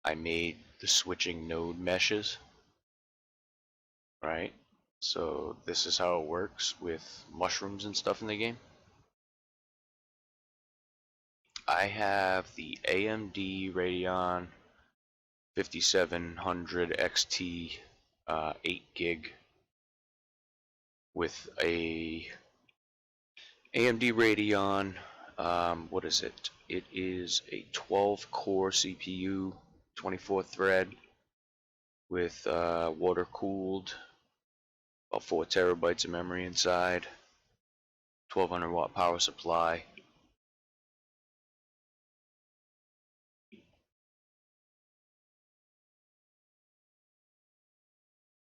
I made the switching node meshes, right? So this is how it works with mushrooms and stuff in the game. I have the AMD Radeon 5700 XT 8 gig with a AMD Radeon. What is it? It is a 12 core CPU, 24 thread with water cooled, about 4 terabytes of memory inside, 1200 watt power supply.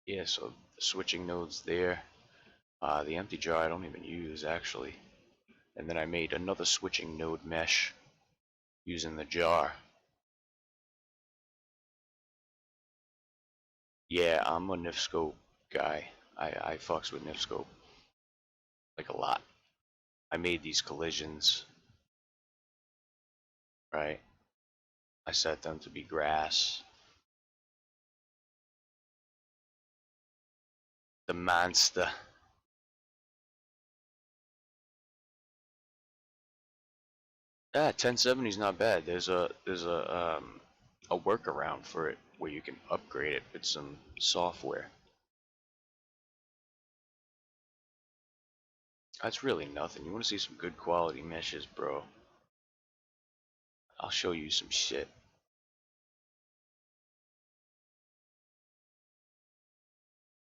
Yeah, so the switching nodes there. The empty jar I don't even use actually. And then I made another switching node mesh using the jar. Yeah, I'm a NIF guy. I fucks with NIF like a lot. I made these collisions, right? I set them to be grass. The monster. Yeah, 1070 is not bad. There's a workaround for it where you can upgrade it with some software. That's really nothing. You want to see some good quality meshes, bro? I'll show you some shit.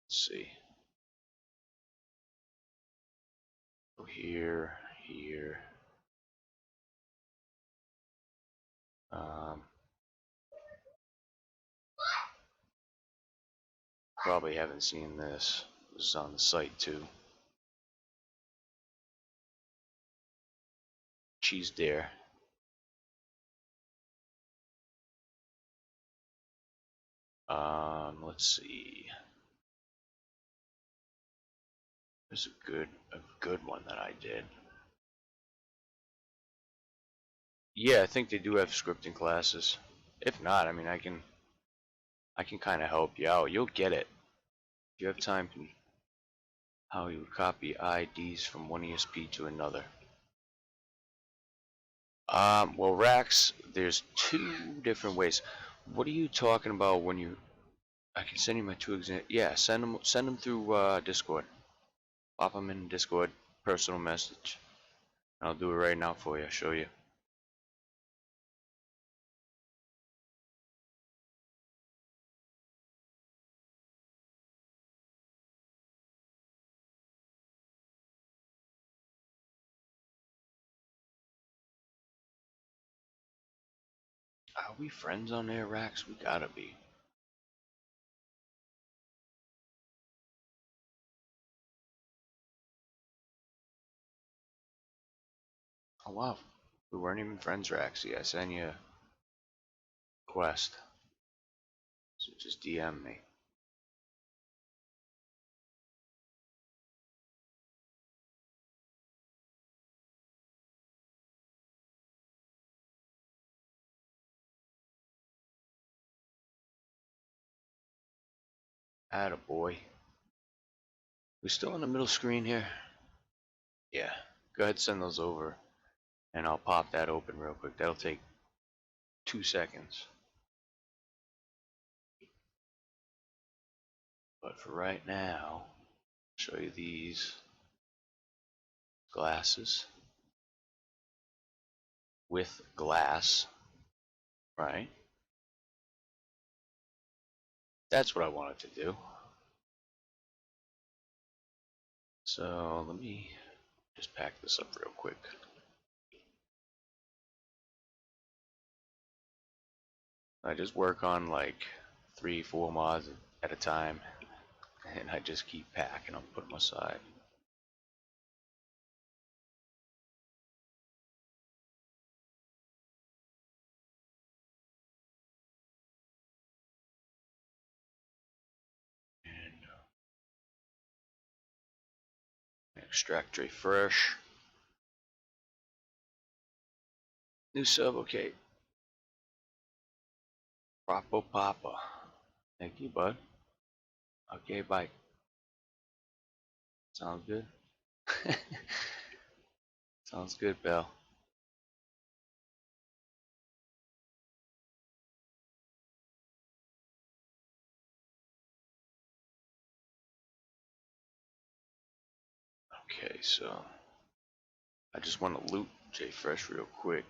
Let's see. Go here, here. Probably haven't seen this. This is on the site too. Cheese dare. Let's see. There's a good one that I did. Yeah, I think they do have scripting classes. If not, I mean, I can kind of help you out. You'll get it. If you have time, how you would copy IDs from one ESP to another. Well, racks, there's 2 different ways. What are you talking about when you? I can send you my 2 examples. Yeah, send them through Discord. Pop them in Discord, personal message. I'll do it right now for you. I'll show you. Are we friends on there, Rax? We gotta be. Oh wow, we weren't even friends, Raxy. I sent you a quest, so just DM me. Attaboy. We still on the middle screen here? Yeah. Go ahead, send those over, and I'll pop that open real quick. That'll take 2 seconds. But for right now, I'll show you these glasses with glass, right? That's what I wanted to do. So let me just pack this up real quick. I just work on like 3-4 mods at a time, and I just keep packing them, put them aside. And extract tray fresh. New sub, okay. Propo Papa. Thank you, bud. Okay, bye. Sounds good. Sounds good, Belle. Okay, so I just want to loot J Fresh real quick.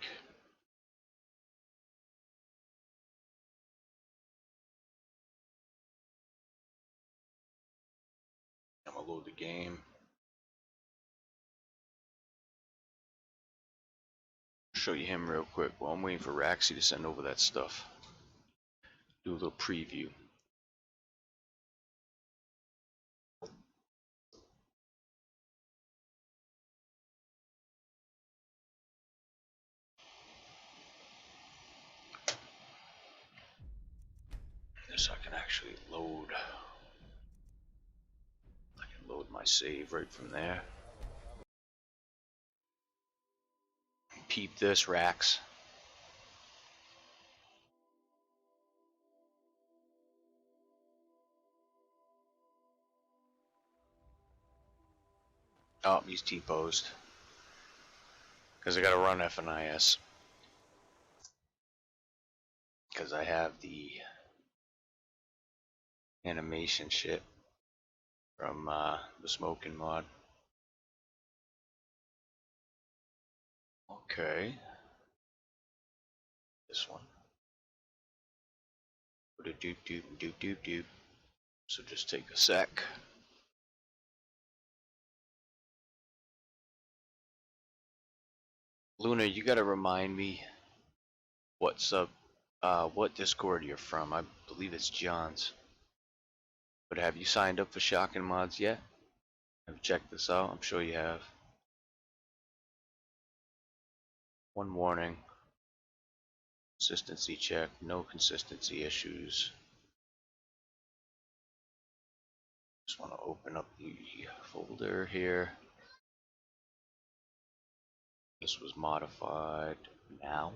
I'm gonna load the game. Show you him real quick while I'm waiting for Raxy to send over that stuff. Do a little preview. This I can actually load. I can load my save right from there. Peep this, Rax. Oh, he's T-posed. Because I gotta run FNIS. Because I have the animation shit from the smoking mod. Okay. This one. Doop doop doop doop doop. So just take a sec. Luna, you gotta remind me what Discord you're from. I believe it's John's. But have you signed up for Shocking Mods yet? Have you checked this out? I'm sure you have. One warning. Consistency check. No consistency issues. Just want to open up the folder here. This was modified now.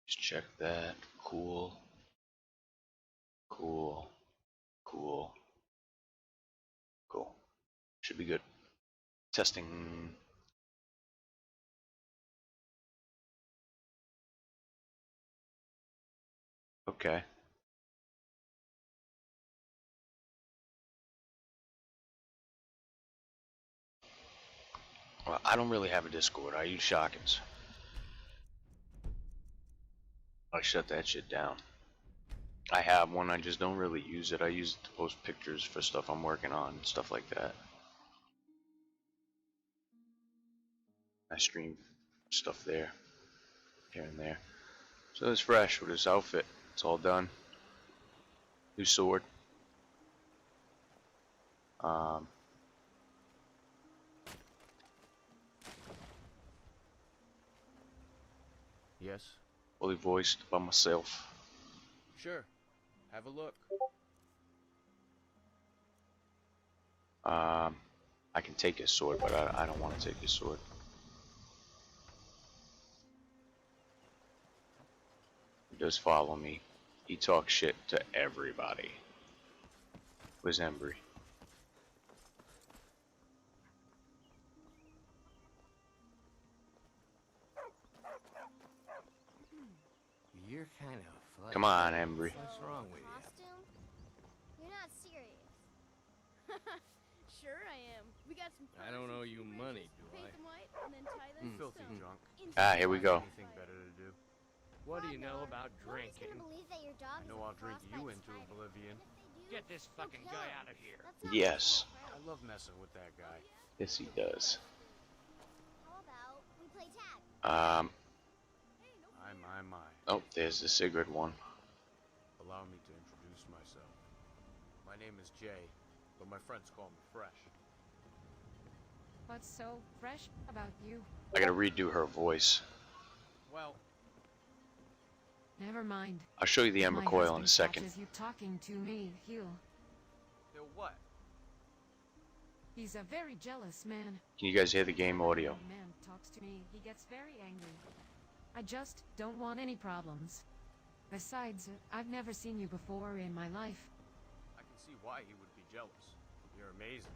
Just check that. Cool. Cool. Cool. Cool. Should be good. Testing. Okay. Well, I don't really have a Discord. I use Shockins. I shut that shit down. I have one, I just don't really use it. I use it to post pictures for stuff I'm working on, stuff like that. I stream stuff there, here and there. So it's fresh with his outfit. It's all done. New sword. Yes? Fully voiced by myself. Sure. Have a look. I can take his sword, but I don't want to take his sword. He does follow me. He talks shit to everybody. Where's Embry? You're kind of funny. Come on, Embry. What's wrong with you? Costume? You're not serious. Sure I am. We got some. I don't owe you money, do I? Paint them white and then tie them to Filthy stone. drunk. Ah, here we go. Anything better to do? What do you know about Nobody's drinking? gonna believe that your dog I is know a I'll drink you frostbite into spider. oblivion. And if they do, Get this they'll fucking kill guy him. out of here. That's not Yes. I love messing with that guy. Yes, he does. How about we play tag? My. Oh, there's the cigarette one. Allow me to introduce myself. My name is Jay, but my friends call me Fresh. What's so fresh about you? I gotta redo her voice. Well, Never mind. I'll show you the Ember My Coil in a husband second. catches you talking to me, he'll. they're what? He's a very jealous man. Can you guys hear the game audio? When a man talks to me, he gets very angry. I just don't want any problems. Besides, I've never seen you before in my life. I can see why he would be jealous. You're amazing.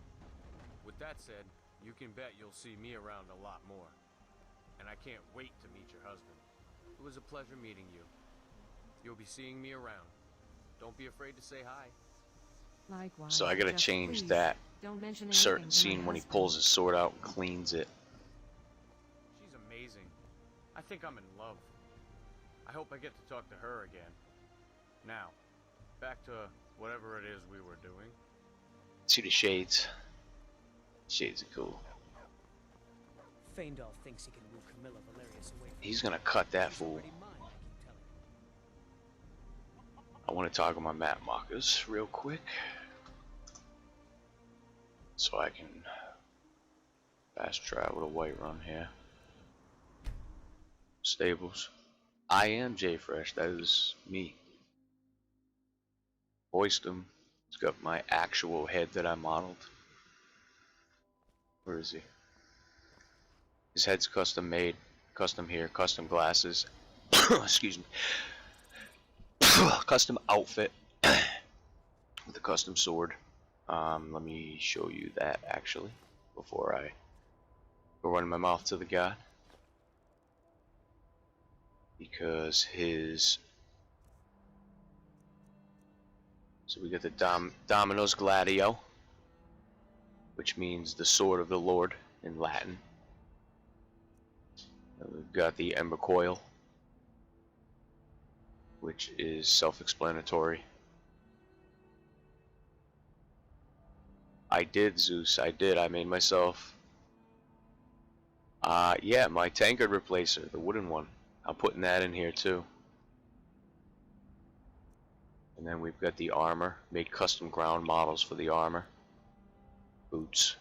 With that said, you can bet you'll see me around a lot more. And I can't wait to meet your husband. It was a pleasure meeting you. You'll be seeing me around. Don't be afraid to say hi. Likewise. So I gotta just change please, that don't mention certain anything to my scene when he husband. pulls his sword out and cleans it. She's amazing. I think I'm in love. I hope I get to talk to her again. Now, back to whatever it is we were doing. See the shades. Shades are cool. Feindal thinks he can woo Camilla Valerius away from He's gonna cut that She's fool. already mine, I keep telling him. I want to toggle my map markers real quick so I can fast travel to Whiterun here. Stables. I am JFresh. That is me. Voiced him. It's got my actual head that I modeled. Where is he? His head's custom made, custom hair, custom glasses. Excuse me. Custom outfit with a custom sword. Let me show you that actually before I go running my mouth to the god, because his. So we got the Dominus Gladio, which means the sword of the Lord in Latin. And we've got the Ember Coil, which is self-explanatory. I did, Zeus. I did. I made myself. Yeah, my tankard replacer, the wooden one. I'm putting that in here too. And then we've got the armor. Made custom ground models for the armor. Boots.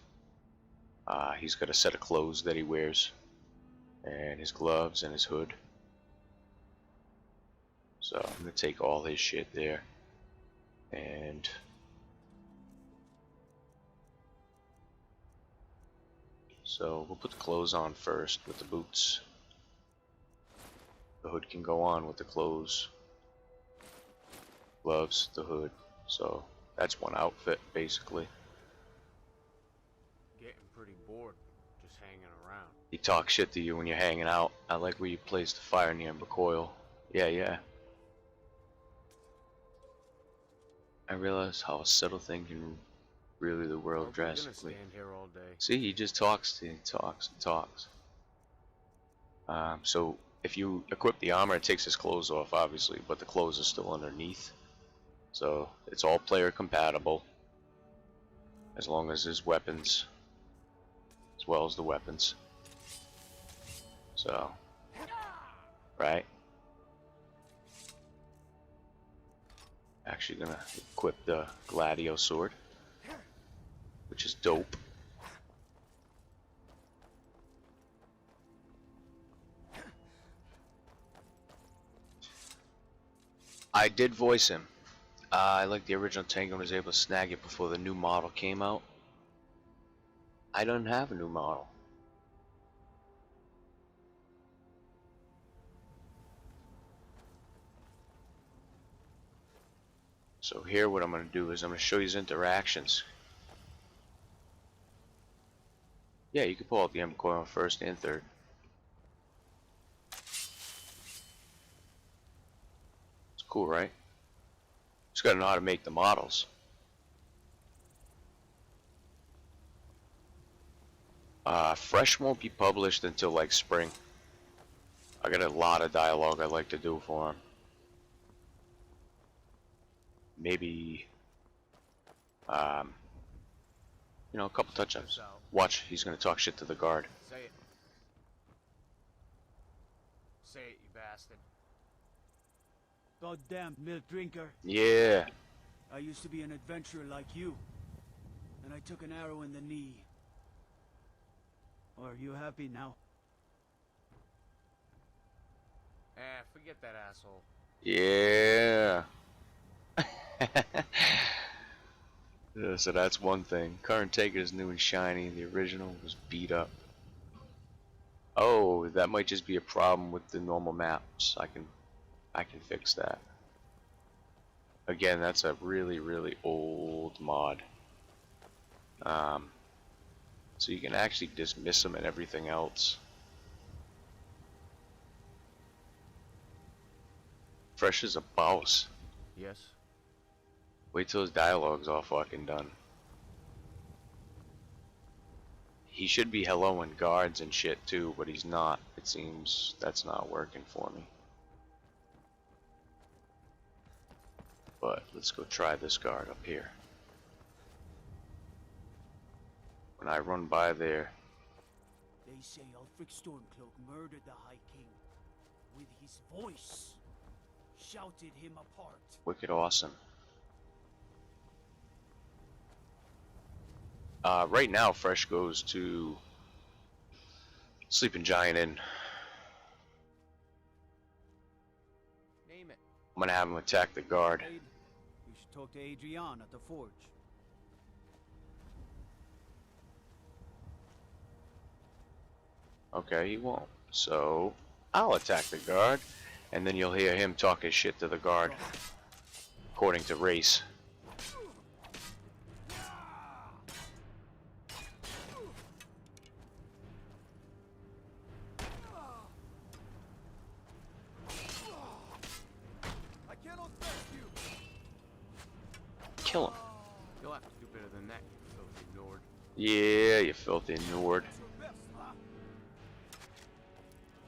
He's got a set of clothes that he wears. And his gloves and his hood. So I'm going to take all his shit there. And so we'll put the clothes on first with the boots. The hood can go on with the clothes. Gloves, the hood. So that's one outfit basically. Getting pretty bored just hanging around. He talks shit to you when you're hanging out. I like where you placed the fire in the Ember Coil. Yeah. I realize how a subtle thing can really the world Aren't we gonna drastically. stand here all day? See, he just talks and talks and talks. So if you equip the armor, it takes his clothes off, obviously, but the clothes are still underneath. So it's all player compatible, as long as his weapons, as well as the weapons. So, right? Actually gonna equip the Gladio sword, which is dope. I did voice him. I like the original Tango and was able to snag it before the new model came out. I don't have a new model. So here what I'm going to do is I'm going to show you his interactions. Yeah, you can pull out the Ember Coil first and third. It's cool, right? Just gotta know how to make the models. Fresh won't be published until like spring. I got a lot of dialogue I'd like to do for him. Maybe, you know, a couple touch-ups. Watch, he's gonna talk shit to the guard. Say it. Say it, you bastard. Goddamn milk drinker. Yeah. I used to be an adventurer like you. And I took an arrow in the knee. Are you happy now? Forget that asshole. Yeah. Yeah, so that's one thing. Current Taker is new and shiny. The original was beat up. Oh, that might just be a problem with the normal maps. I I can fix that. Again, that's a really, really old mod. So you can actually dismiss them and everything else. Fresh as a boss. Yes? Wait till his dialogue's all fucking done. He should be helloing guards and shit too, but he's not. It seems that's not working for me. But let's go try this guard up here. When I run by there, They say Ulfric Stormcloak murdered the High King. With his voice. Shouted him apart. wicked awesome. Right now, Fresh goes to Sleeping Giant Inn. Name it. I'm gonna have him attack the guard. Aid, we should talk to Adrian at the forge. Okay, he won't. So I'll attack the guard, and then you'll hear him talk his shit to the guard, according to race. Kill him. You'll have to do better than that, you filthy Nord. Yeah, you filthy Nord.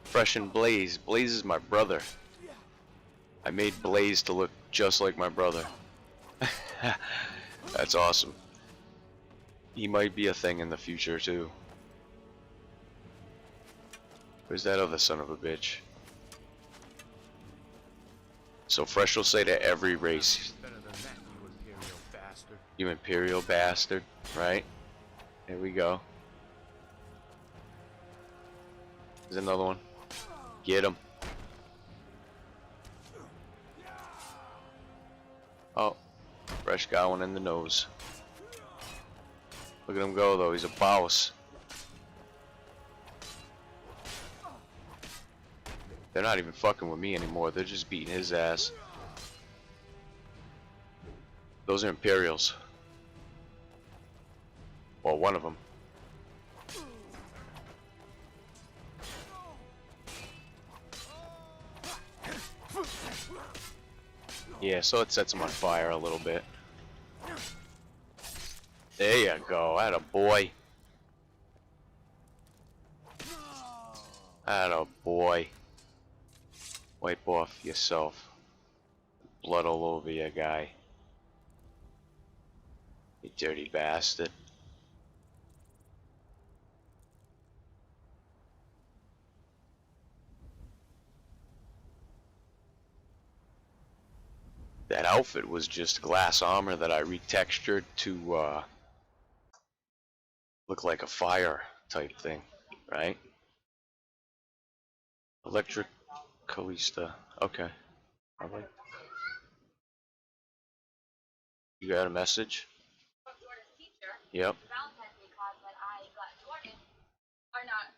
Fresh and Blaze. Blaze is my brother. I made Blaze to look just like my brother. That's awesome. He might be a thing in the future too. Where's that other son of a bitch? So Fresh will say to every race, Better than that, you imperial bastard. "You imperial bastard," right? There we go. There's another one. Get him. Oh, Fresh got one in the nose. Look at him go though, he's a boss. They're not even fucking with me anymore, they're just beating his ass. Those are Imperials. Well, one of them. Yeah, so it sets him on fire a little bit. There you go, atta boy. Atta boy. Wipe off yourself. Blood all over you, guy. You dirty bastard. That outfit was just glass armor that I retextured to look like a fire type thing, right? Electric Callista. Okay. Alright. You got a message? Yep. Valentine's Day cards that I got Jordan are not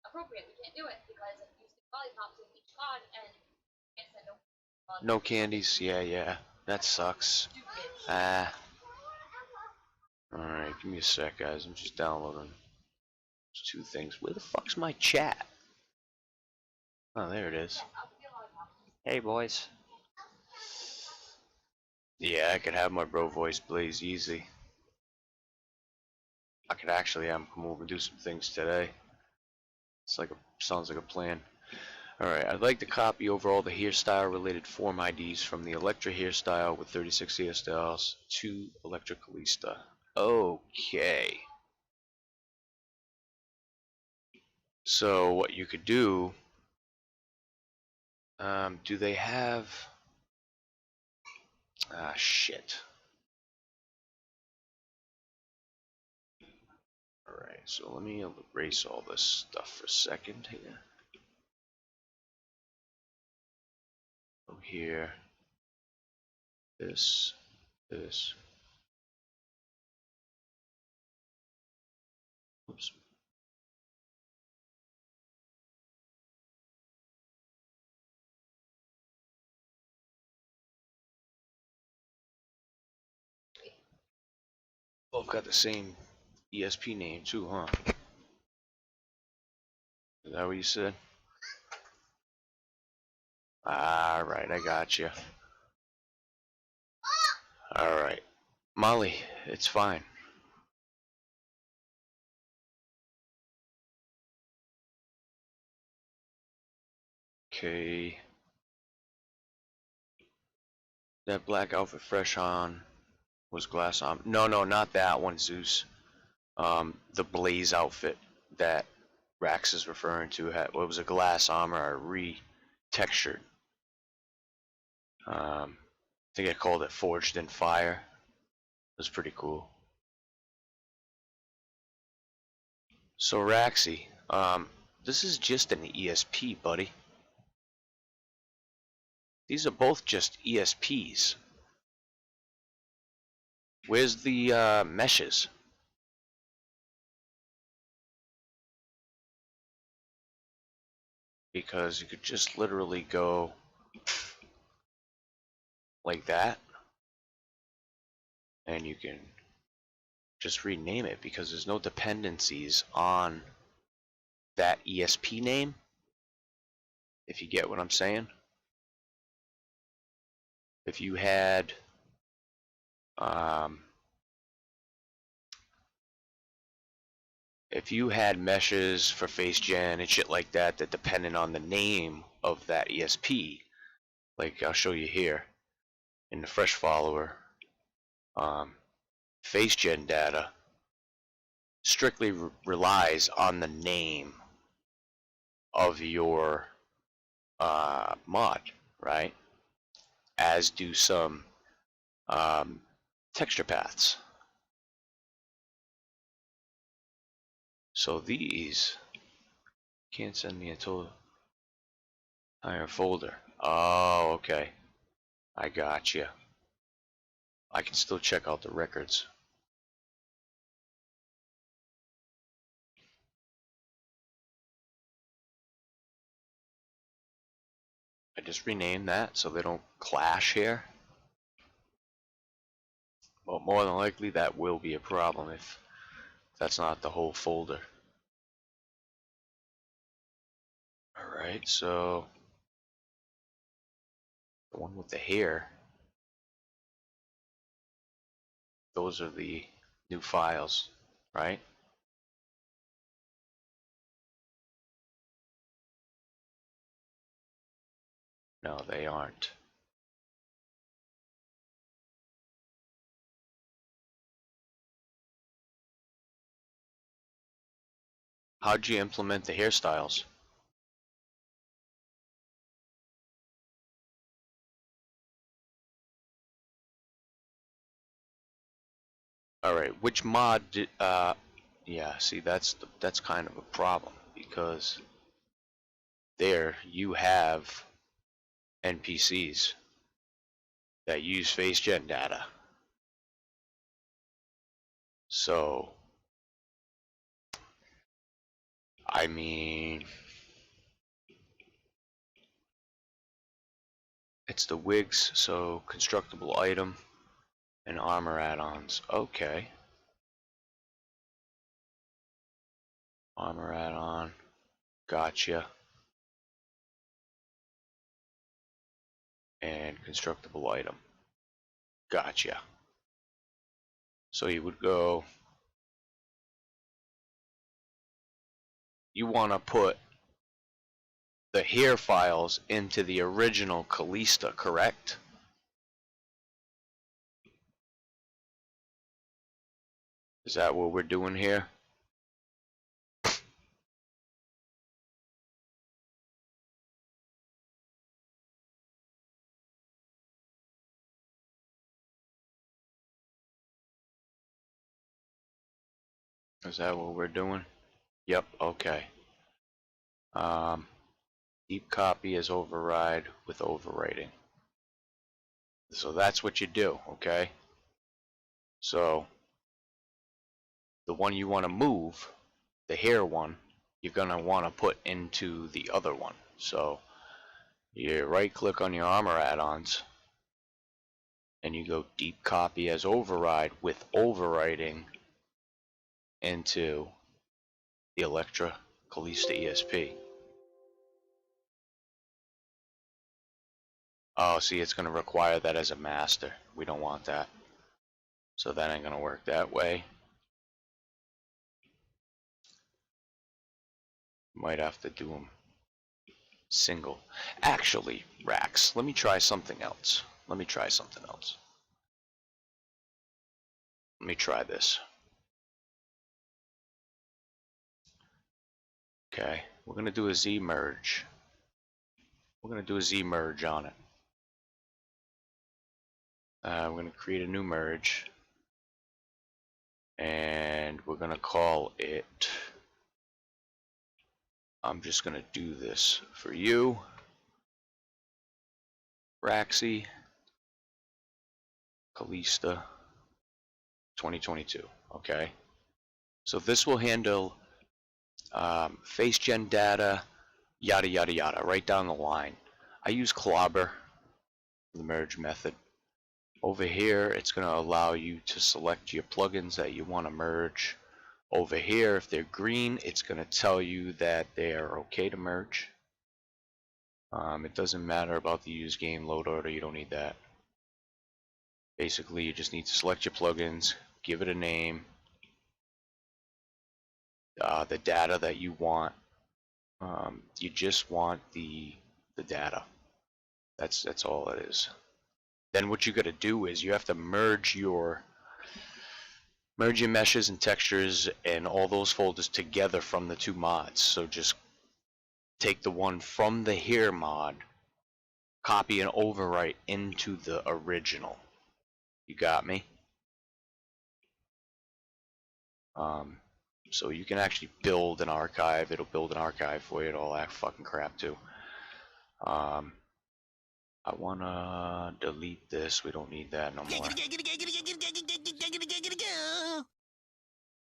appropriate. We can't do it because you stick lollipops in each card and you can't send No candies. Yeah. That sucks. Alright, give me a sec, guys. I'm just downloading. There's two things. Where the fuck's my chat? Oh, there it is. Hey, boys. Yeah, I could have my bro voice blaze easy. I could actually have him come over and do some things today. It's like sounds like a plan. Alright, I'd like to copy over all the hairstyle related form IDs from the Electra hairstyle with 36 hairstyles to Electra Callista. Okay. So what you could do, do they have, shit. Alright, so let me erase all this stuff for a second here. Go here. This. Oops. Both got the same ESP name too, huh? Is that what you said? Alright, I got you. Alright. Molly, it's fine. Okay. That black outfit fresh on was glass on. No, not that one, Zeus. The blaze outfit that Rax is referring to had what was a glass armor re-textured. I think I called it Forged in Fire. It was pretty cool. So Raxy, this is just an ESP, buddy. These are both just ESPs. Where's the meshes? Because you could just literally go like that, and you can just rename it because there's no dependencies on that ESP name, if you get what I'm saying. If you had meshes for face gen and shit like that that depended on the name of that ESP, like I'll show you here in the fresh follower, face gen data strictly relies on the name of your mod, right? As do some texture paths. So these can't send me a total entire folder. Oh, okay. I got you. I can still check out the records. I just renamed that so they don't clash here. But more than likely that will be a problem if that's not the whole folder. Alright, so the one with the hair, those are the new files, right? No, they aren't. How'd you implement the hairstyles? Alright, which mod did, yeah, see that's kind of a problem because there you have NPCs that use face gen data. So, I mean, it's the wigs, so constructable item and armor add-ons. Okay. Armor add-on. Gotcha. And constructable item. Gotcha. So you would go, you want to put the hair files into the original Callista, correct? Is that what we're doing here? Is that what we're doing? Yep, okay. Deep copy is override with overwriting. So that's what you do, okay? So the one you want to move, the hair one, you're going to want to put into the other one. So you right click on your armor add-ons and you go deep copy as override with overwriting into the Electra Callista ESP. Oh, see, it's going to require that as a master. We don't want that. So that ain't going to work that way. Might have to do them single. Actually, Rax, let me try something else. Let me try something else. Let me try this. Okay, we're going to do a Z merge. We're going to do a Z merge on it. We're going to create a new merge. And we're going to call it... I'm just going to do this for you, Raxy, Callista, 2022. Okay. So this will handle face gen data, yada yada yada, right down the line. I use Clobber, the merge method. Over here, it's going to allow you to select your plugins that you want to merge. Over here, if they're green, it's going to tell you that they are okay to merge. It doesn't matter about the use game load order, you don't need that. Basically, you just need to select your plugins, give it a name, the data that you want. You just want the data. That's all it is. Then what you got to do is you have to merge your meshes and textures and all those folders together from the two mods. So just take the one from the here mod, copy and overwrite into the original. You got me? So you can actually build an archive. It'll build an archive for you and all that fucking crap too. I wanna delete this. We don't need that no more.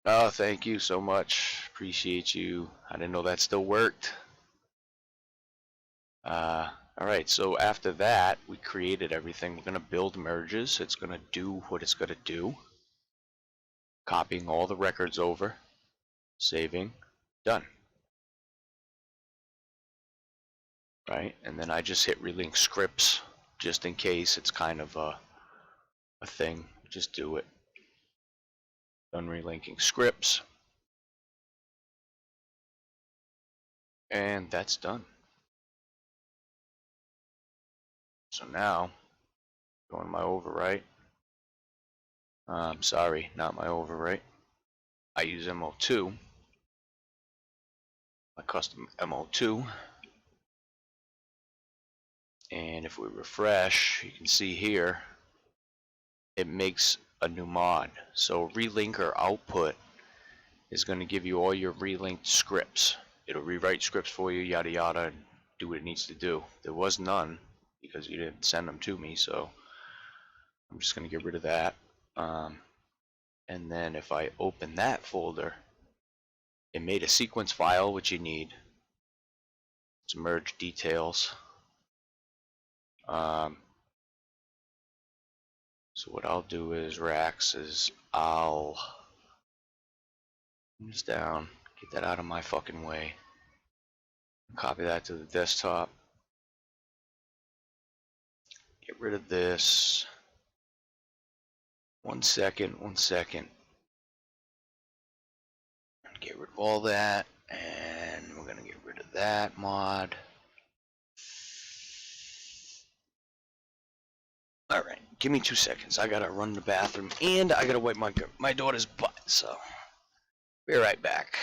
Oh, thank you so much. Appreciate you. I didn't know that still worked. Alright, so after that, we created everything. We're gonna build merges. It's gonna do what it's gonna do. Copying all the records over. Saving. Done. Right, and then I just hit relink scripts just in case it's kind of a thing. Just do it. Done relinking scripts, and that's done. So now go in my overwrite. Sorry, not my overwrite. I use MO2, my custom MO2. And if we refresh, you can see here, it makes a new mod. So relinker output is going to give you all your relinked scripts. It'll rewrite scripts for you, yada yada, and do what it needs to do. There was none because you didn't send them to me, so I'm just going to get rid of that. And then if I open that folder, it made a sequence file, which you need. It's merge details. So what I'll do is Rax is I'll move this down, get that out of my fucking way, copy that to the desktop, get rid of this. One second. Get rid of all that, and we're gonna get rid of that mod. Alright, give me 2 seconds. I gotta run to the bathroom and I gotta wipe my daughter's butt, so be right back.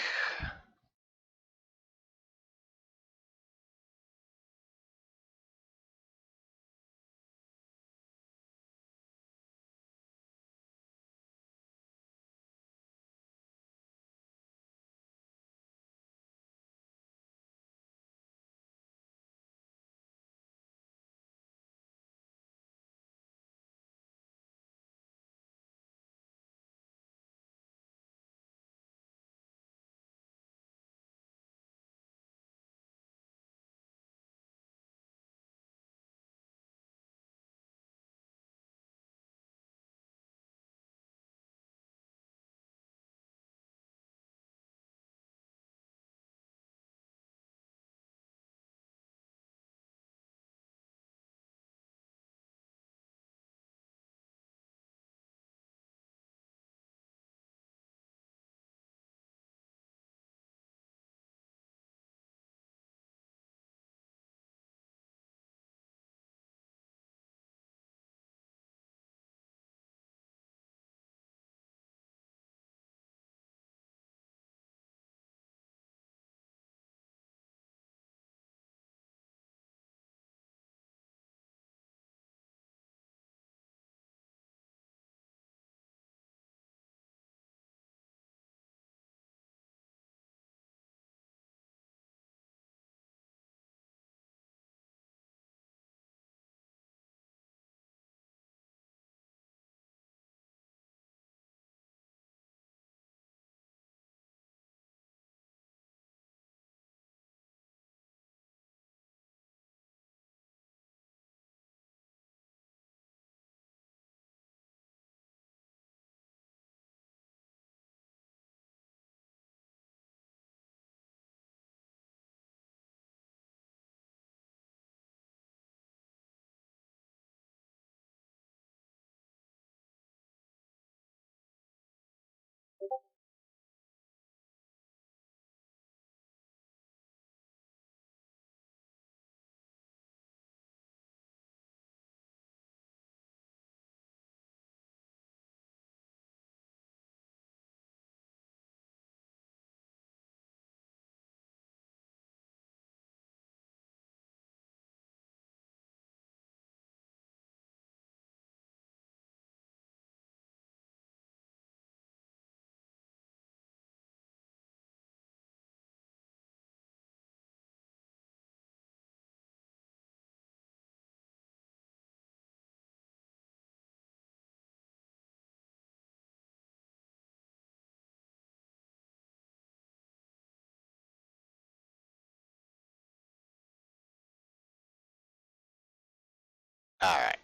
Alright.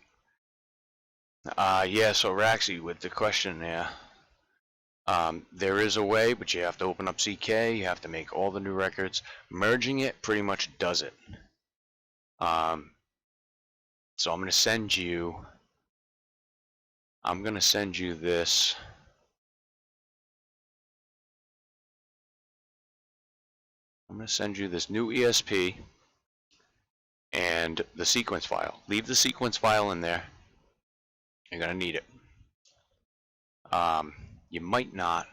Yeah, so Raxy, with the question there, there is a way, but you have to open up CK, you have to make all the new records. Merging it pretty much does it. So I'm going to send you this. I'm going to send you this new ESP and the sequence file. Leave the sequence file in there. You're going to need it. You might not,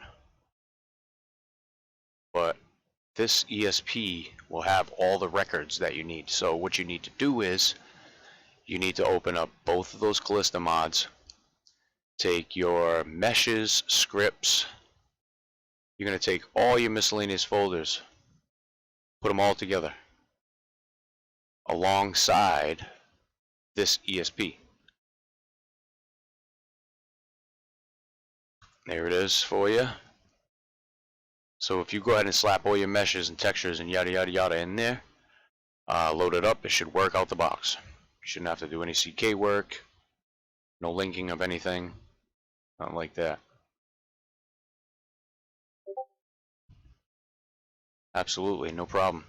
but this ESP will have all the records that you need. So what you need to do is you need to open up both of those Callista mods, take your meshes, scripts, you're going to take all your miscellaneous folders, put them all together alongside this ESP. There it is for you. So if you go ahead and slap all your meshes and textures and yada yada yada in there, load it up, it should work out the box. You shouldn't have to do any CK work, no linking of anything, nothing like that. Absolutely, no problem.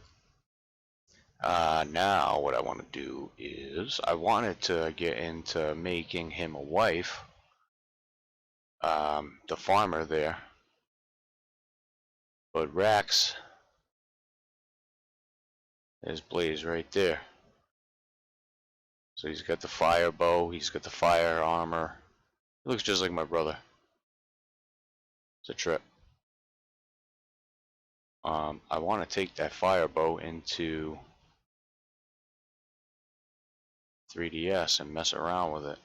Now what I want to do is I wanted to get into making him a wife, the farmer there, but Rax, there's Blaze right there. So he's got the fire bow, he's got the fire armor. He looks just like my brother. It's a trip. I want to take that fire bow into 3DS and mess around with it.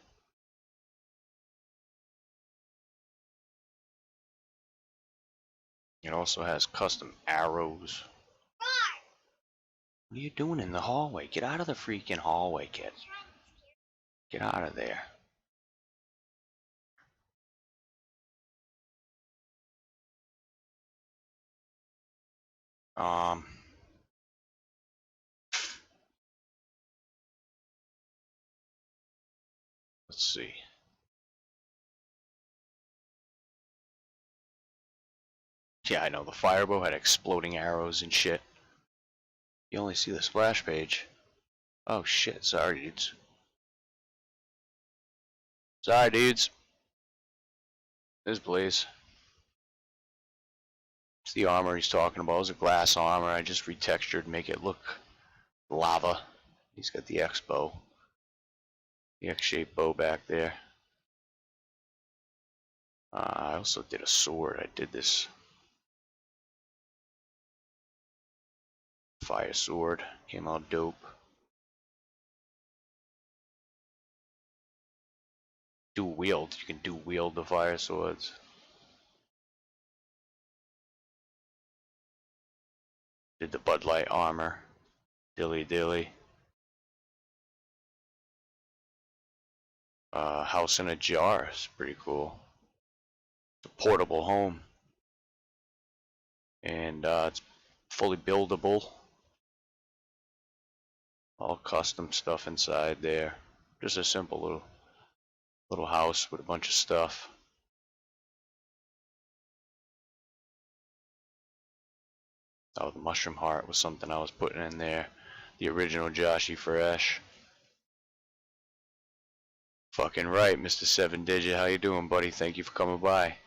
It also has custom arrows. What are you doing in the hallway? Get out of the freaking hallway, kid. Get out of there. Let's see. Yeah, I know, the firebow had exploding arrows and shit. You only see the splash page. Oh shit, sorry dudes. Sorry dudes. There's Blaze. It's the armor he's talking about. It's a glass armor. I just retextured, make it look lava. He's got the X bow. The X-shaped bow back there. I also did a sword. I did this fire sword. Came out dope. Dual wield. You can dual wield the fire swords. Did the Bud Light armor. Dilly dilly. House in a jar. It's pretty cool. It's a portable home. And it's fully buildable. All custom stuff inside there. Just a simple little house with a bunch of stuff. Oh, the mushroom heart was something I was putting in there. The original Joshy Fresh. Fucking right, Mr. 7-Digit. How you doing, buddy? Thank you for coming by.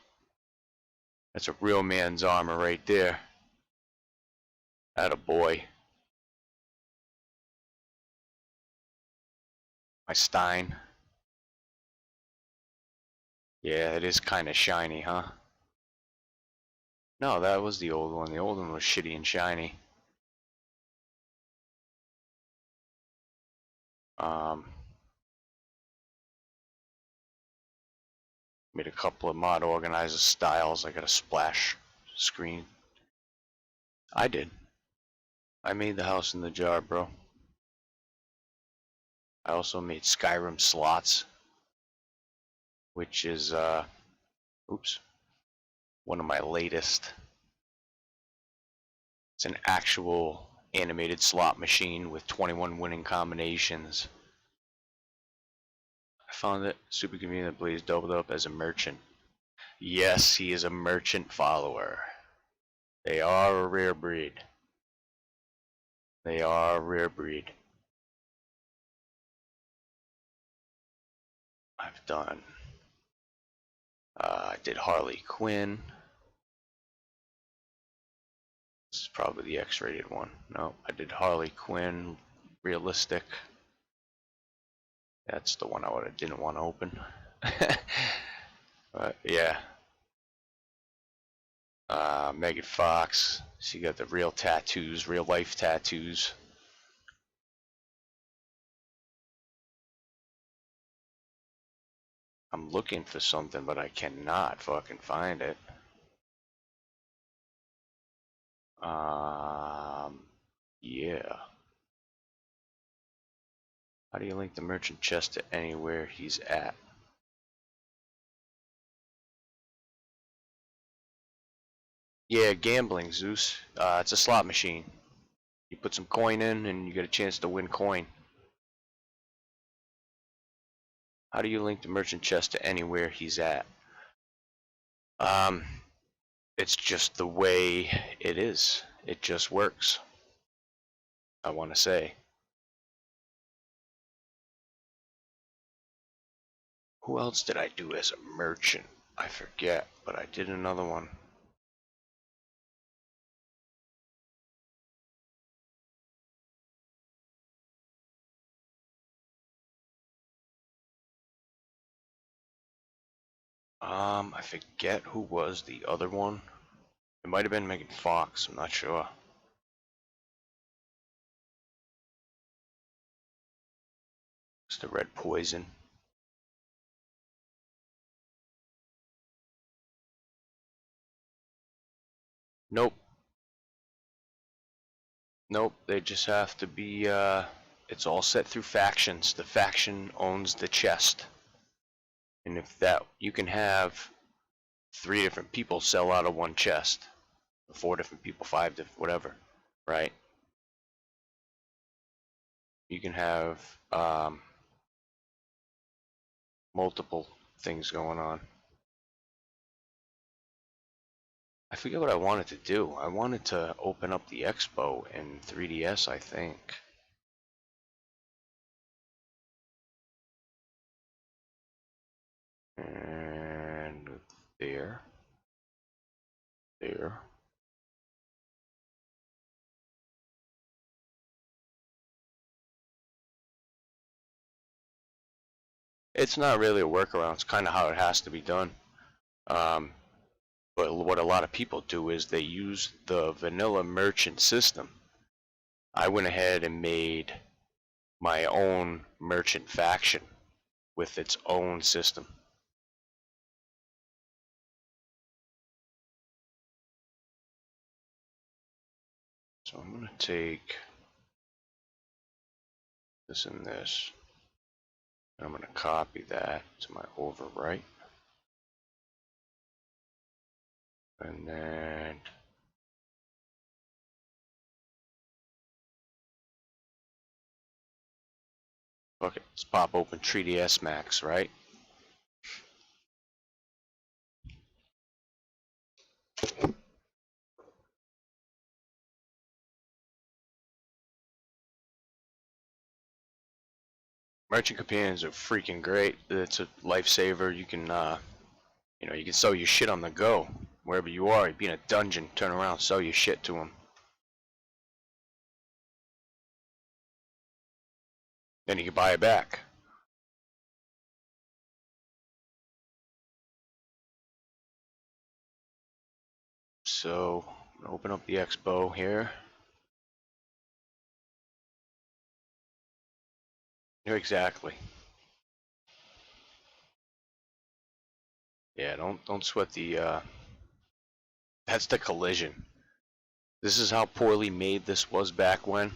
That's a real man's armor right there. Attaboy. My Stein. Yeah, it is kind of shiny, huh? No, that was the old one. The old one was shitty and shiny. Made a couple of mod organizer styles. I got a splash screen. I did. I made the house in the jar, bro. I also made Skyrim slots, which is one of my latest. It's an actual animated slot machine with 21 winning combinations. I found it super convenient that Blaze doubled up as a merchant. Yes, he is a merchant follower. They are a rare breed. They are a rare breed. I've done. I did Harley Quinn. This is probably the X-rated one. No, I did Harley Quinn, realistic. That's the one I didn't want to open. But yeah. Megan Fox. She got the real tattoos, real life tattoos. I'm looking for something, but I cannot fucking find it. Yeah. How do you link the merchant chest to anywhere he's at? Yeah, gambling, Zeus. It's a slot machine. You put some coin in and you get a chance to win coin. How do you link the merchant chest to anywhere he's at? It's just the way it is. It just works. I want to say. Who else did I do as a merchant? I forget, but I did another one. I forget who was the other one. It might have been Megan Fox, I'm not sure. It's the red poison. Nope. Nope, they just have to be, it's all set through factions. The faction owns the chest. And if that, you can have 3 different people sell out of one chest. 4 different people, 5 different, whatever, right? You can have multiple things going on. I forget what I wanted to do. I wanted to open up the Expo in 3DS, I think. And there. There. It's not really a workaround. It's kind of how it has to be done. But what a lot of people do is they use the vanilla merchant system. I went ahead and made my own merchant faction with its own system. So I'm going to take this and this. And I'm going to copy that to my overwrite. And then okay, let's pop open 3ds Max, right? Merchant companions are freaking great. It's a lifesaver. You can, you know, you can sell your shit on the go wherever you are. You'd be in a dungeon, turn around, sell your shit to them. Then you can buy it back. So, I'm gonna open up the Expo here. Exactly. Yeah, don't sweat the. That's the collision. This is how poorly made this was back when.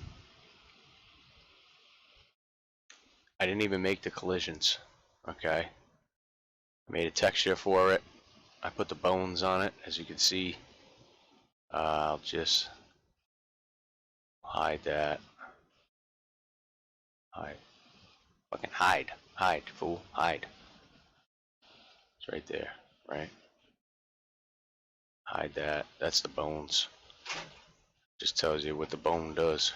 I didn't even make the collisions. Okay. I made a texture for it. I put the bones on it, as you can see. I'll just hide that. Hide. Fucking hide. Hide, fool. Hide. It's right there, right? Hide that. That's the bones. Just tells you what the bone does.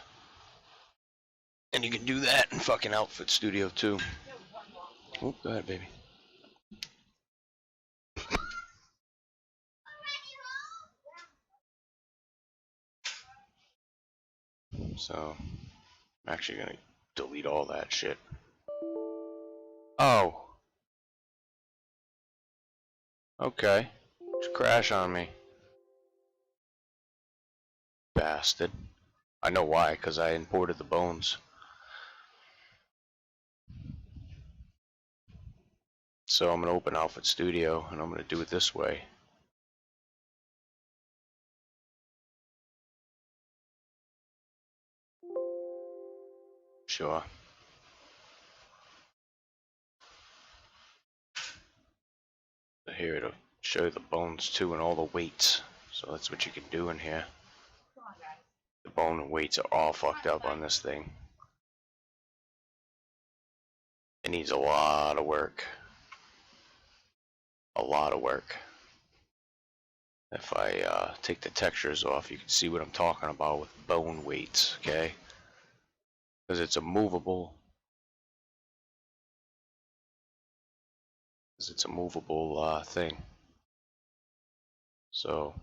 And you can do that in fucking Outfit Studio too. Oh, go ahead, baby. So, I'm actually gonna delete all that shit. Oh. Okay. Just crash on me. Bastard. I know why, because I imported the bones. So I'm gonna open Outfit Studio, and I'm gonna do it this way. Sure. Here to show you the bones too and all the weights. So that's what you can do in here. The bone and weights are all fucked up on this thing. It needs a lot of work. A lot of work. If I take the textures off, you can see what I'm talking about with bone weights, okay? Because it's a movable. Thing. So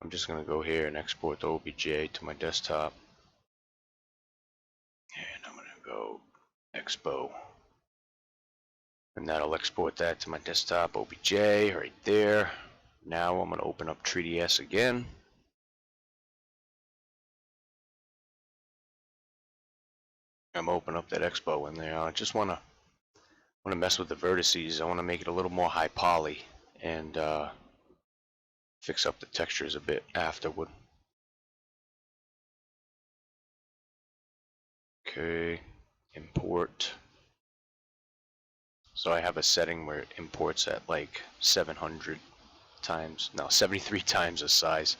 I'm just gonna go here and export the OBJ to my desktop, and I'm gonna go Expo, and that'll export that to my desktop OBJ right there. Now I'm gonna open up 3ds again. I'm gonna open up that Expo in there. I just wanna mess with the vertices. I wanna make it a little more high poly and fix up the textures a bit afterward. Okay, import. So I have a setting where it imports at like 700 times, no, 73 times the size.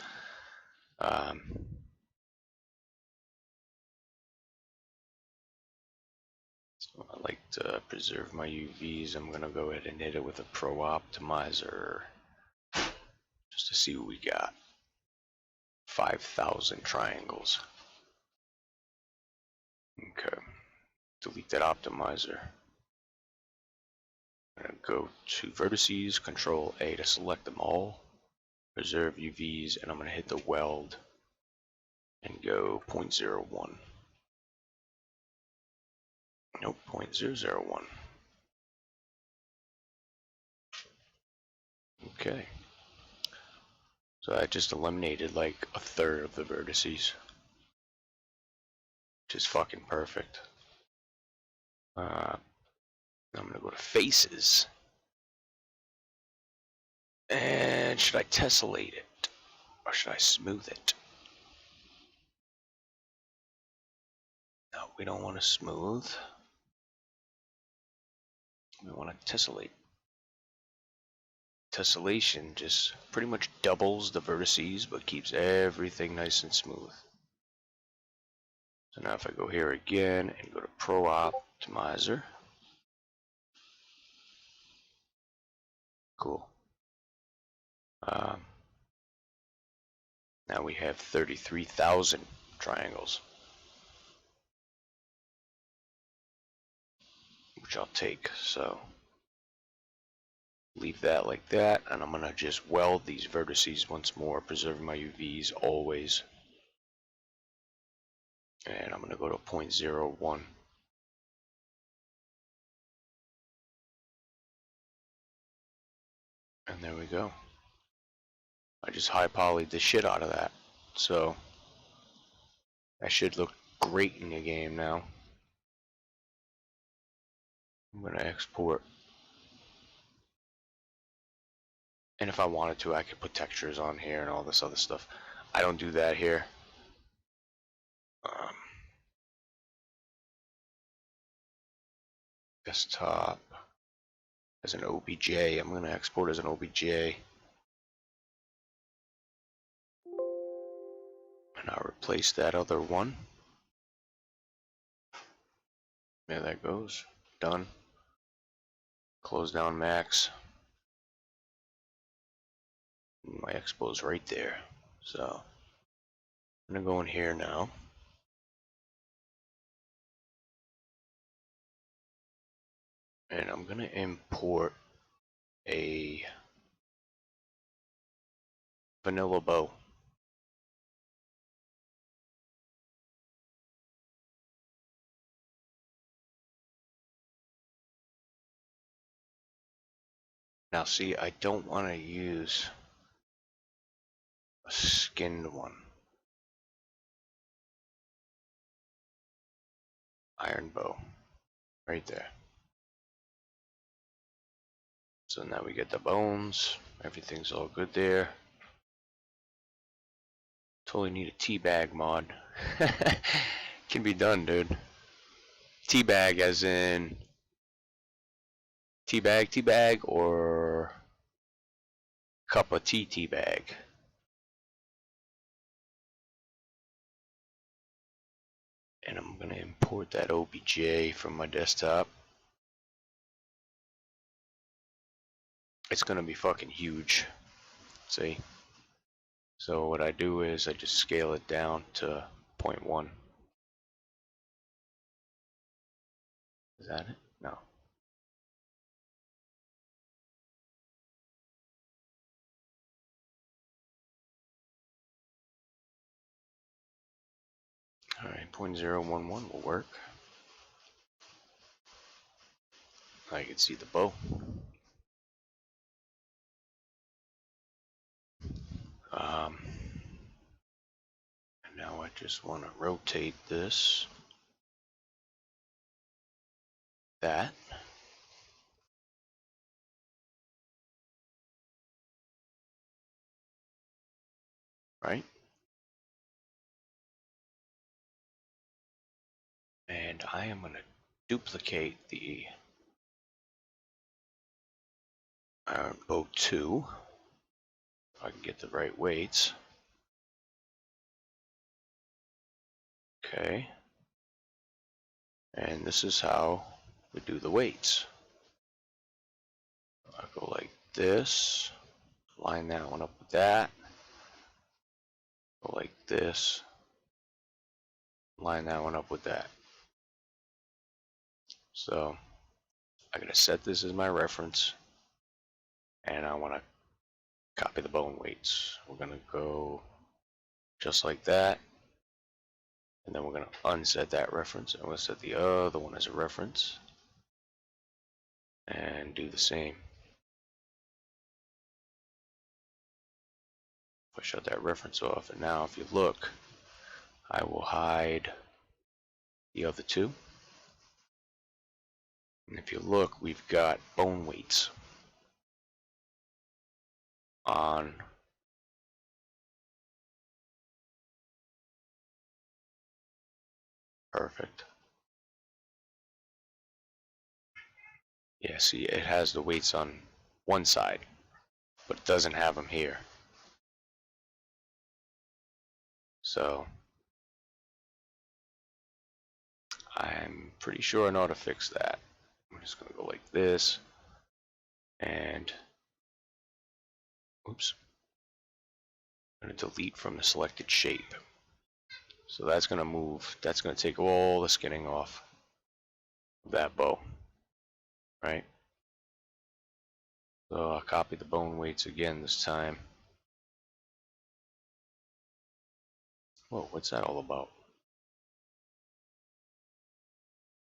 So I like to preserve my UVs. I'm gonna go ahead and hit it with a Pro Optimizer just to see what we got. 5,000 triangles. Okay, delete that optimizer. I'm gonna go to vertices, Control A to select them all, preserve UVs, and I'm gonna hit the weld and go 0.01. Nope, 0.001. Okay. So I just eliminated like a third of the vertices, which is fucking perfect. I'm gonna go to faces. And should I tessellate it? Or should I smooth it? No, we don't want to smooth. We want to tessellate. Tessellation just pretty much doubles the vertices but keeps everything nice and smooth. So now if I go here again and go to Pro Optimizer. Cool. Now we have 33,000 triangles, which I'll take. So leave that like that, and I'm gonna just weld these vertices once more, preserving my UVs always. And I'm gonna go to 0.01. And there we go. I just high polyed the shit out of that. So that should look great in the game now. I'm gonna export. And if I wanted to, I could put textures on here and all this other stuff. I don't do that here. Desktop as an OBJ. I'm gonna export as an OBJ. And I'll replace that other one. There that goes. done. Close down max. My expo's right there. So I'm gonna go in here now. And I'm gonna import a vanilla bow. Now see, I don't want to use a skinned one. Iron bow. Right there. So now we get the bones. Everything's all good there. Totally need a teabag mod. Can be done, dude. Teabag as in teabag, or cup of tea teabag. And I'm gonna import that OBJ from my desktop. It's gonna be fucking huge. See? So what I do is I just scale it down to 0.1. Is that it? No. Alright, 0.011 will work. Now you can see the bow. And now I just want to rotate this. That. Right? And I am going to duplicate the iron bow 2. If I can get the right weights. Okay. And this is how we do the weights. I go like this. Line that one up with that. Go like this. Line that one up with that. So I'm going to set this as my reference. And I want to copy the bone weights. We're going to go just like that. And then we're going to unset that reference. And we'll set the other one as a reference. And do the same. If I shut that reference off, and now if you look, I will hide the other two. And if you look, we've got bone weights on perfect. Yeah, see, it has the weights on one side, but it doesn't have them here. So I'm pretty sure I know how to fix that. I'm just going to go like this, and oops, I'm going to delete from the selected shape. So that's going to move, that's going to take all the skinning off of that bow, right? So I'll copy the bone weights again this time. Whoa, what's that all about?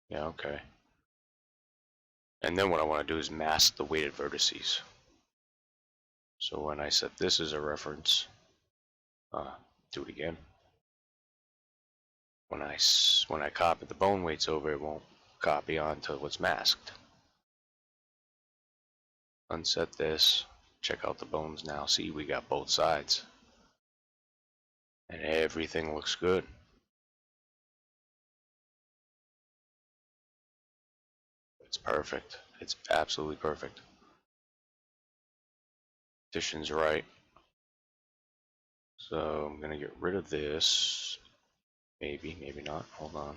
Yeah, okay. And then what I want to do is mask the weighted vertices. So when I set this as a reference, do it again. When I copy the bone weights over, it won't copy onto what's masked. Unset this. Check out the bones now. See, we got both sides. And everything looks good. It's perfect. It's absolutely perfect. Addition's right. So I'm gonna get rid of this. Maybe, maybe not. Hold on.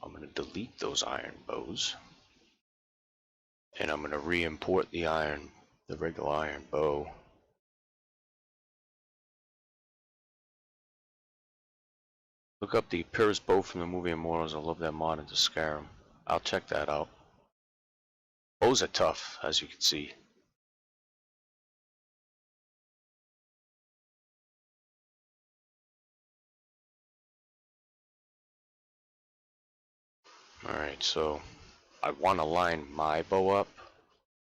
I'm going to delete those iron bows. And I'm going to re-import the regular iron bow. Look up the Pyrrhus bow from the movie Immortals. I love that mod into Skyrim. I'll check that out. Bows are tough, as you can see. Alright, so I want to line my bow up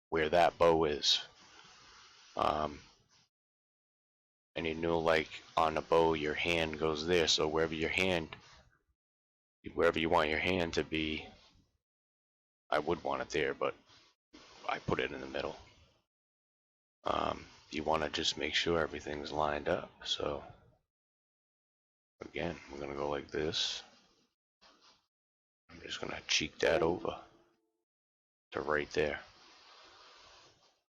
where that bow is. And you know, like on a bow, your hand goes there, so wherever you want your hand to be, I would want it there, but I put it in the middle. You want to just make sure everything's lined up. So again, we're going to go like this. I'm just going to cheek that over to right there.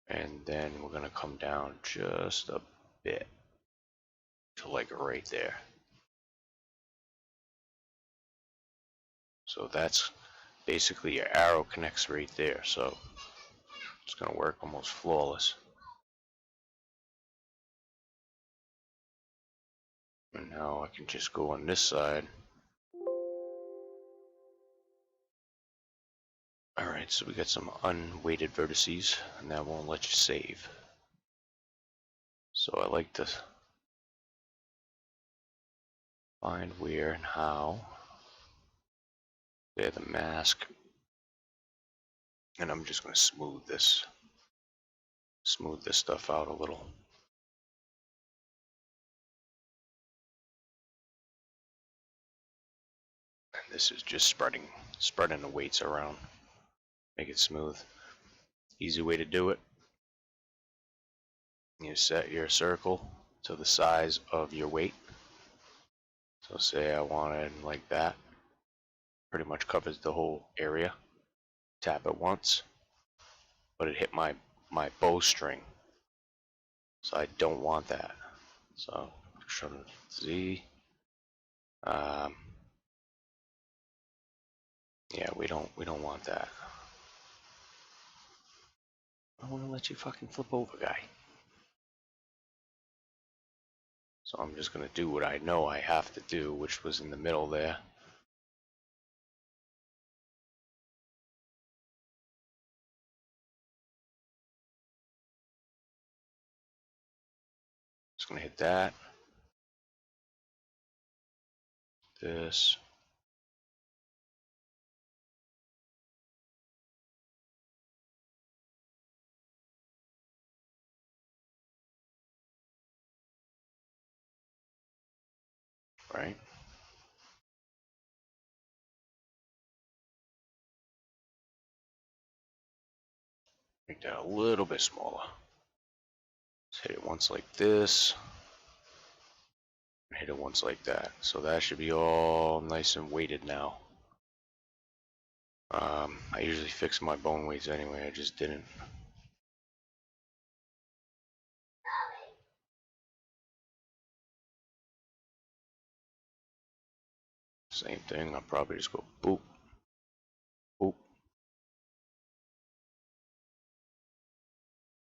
And then we're going to come down just a bit to like right there. So that's basically your arrow connects right there. So it's going to work almost flawless. And now I can just go on this side. Alright, so we got some unweighted vertices, and that won't let you save. So I like to find where and how. There, the mask. And I'm just going to smooth this stuff out a little. And this is just spreading the weights around. Make it smooth. Easy way to do it. You set your circle to the size of your weight. So say I want it like that. Pretty much covers the whole area. Tap it once. But it hit my bowstring. So I don't want that. So Control Z. Yeah, we don't want that. I want to let you fucking flip over, guy. So I'm just going to do what I know I have to do, which was in the middle there. Just going to hit that. This. Right? Make that a little bit smaller. Just hit it once like this. And hit it once like that. So that should be all nice and weighted now. I usually fix my bone weights anyway, I just didn't. Same thing, I'll probably just go boop, boop.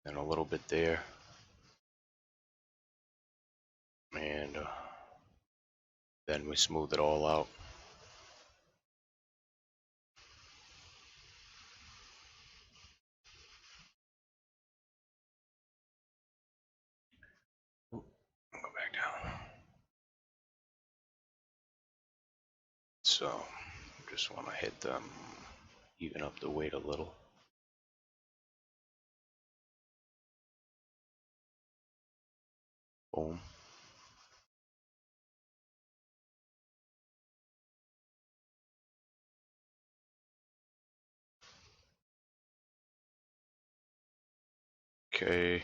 And a little bit there. And then we smooth it all out. Go back down. So, just want to hit them, even up the weight a little. Boom. Okay.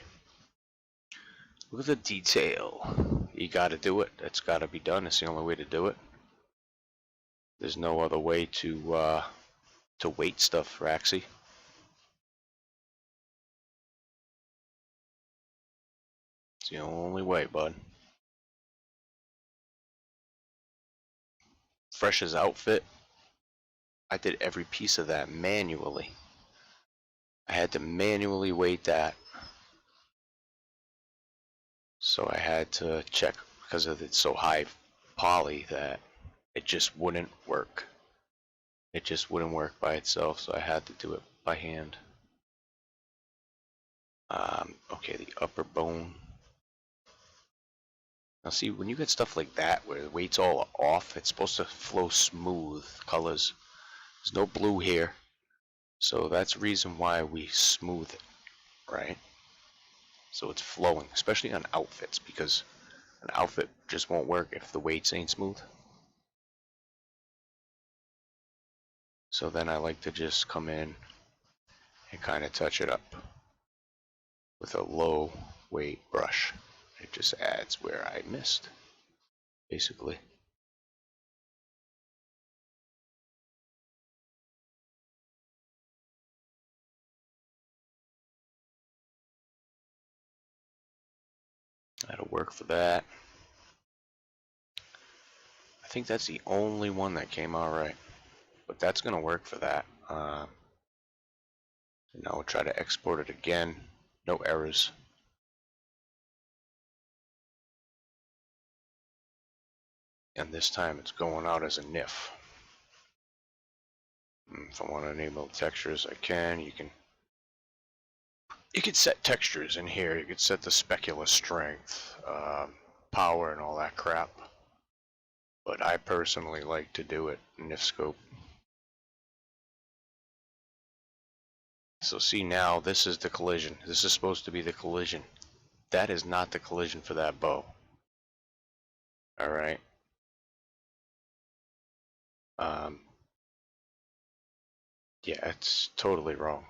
Look at the detail. You gotta do it. That's gotta be done. It's the only way to do it. There's no other way to weight stuff, Raxy. It's the only way, bud. Fresh's outfit I did every piece of that manually. I had to manually weight that. So I had to check because of it's so high poly that it just wouldn't work. It just wouldn't work by itself, so I had to do it by hand. Okay, the upper bone. Now see, when you get stuff like that where the weight's all off, it's supposed to flow smooth colors. There's no blue here, so that's the reason why we smooth it, right? So it's flowing, especially on outfits, because an outfit just won't work if the weights ain't smooth. So then I like to just come in and kind of touch it up with a low weight brush. It just adds where I missed, basically. That'll work for that. I think that's the only one that came out right, but that's gonna work for that. Now we'll try to export it again. No errors. And this time it's going out as a NIF. If I want to enable textures, I can. You can set textures in here. You could set the specular strength, power, and all that crap. But I personally like to do it in NIF scope. So see now, this is the collision. This is supposed to be the collision. That is not the collision for that bow. Alright. Yeah, it's totally wrong.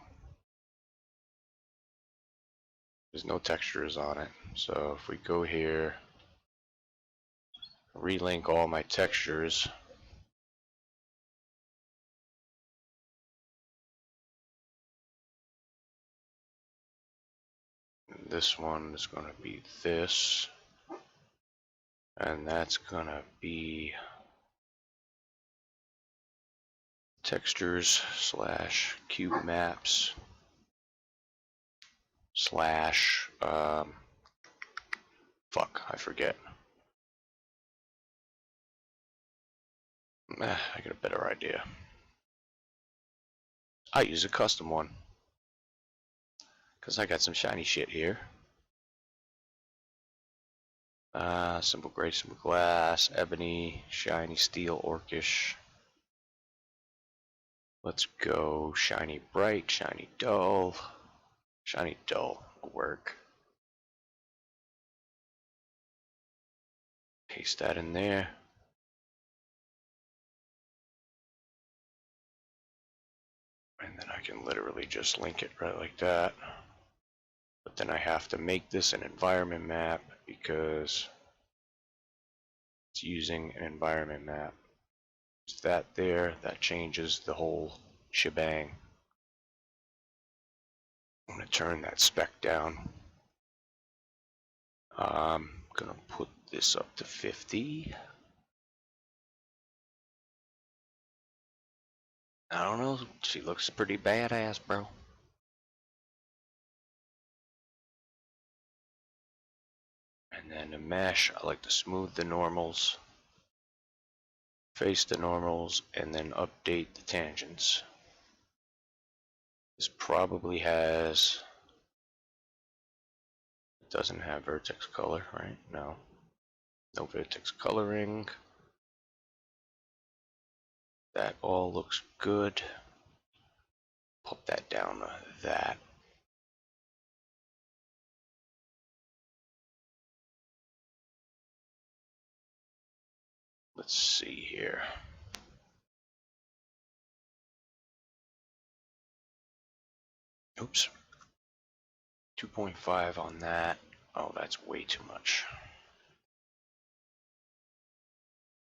There's no textures on it. So if we go here, relink all my textures. This one is going to be this. And that's going to be textures / cube maps / fuck, I forget. I got a better idea. I use a custom one because I got some shiny shit here. Simple gray, simple glass, ebony, shiny steel, orcish. Let's go shiny bright, shiny dull. Shiny dull will work. Paste that in there. And then I can literally just link it right like that. But then I have to make this an environment map because it's using an environment map. It's that there, that changes the whole shebang. I'm going to turn that spec down. I'm going to put this up to 50. I don't know, she looks pretty badass, bro. And then the mesh, I like to smooth the normals, face the normals, and then update the tangents. This probably has, it doesn't have vertex color, right? No. No vertex coloring. That all looks good. Pop that down to that. Let's see here. Oops. 2.5 on that. Oh, that's way too much.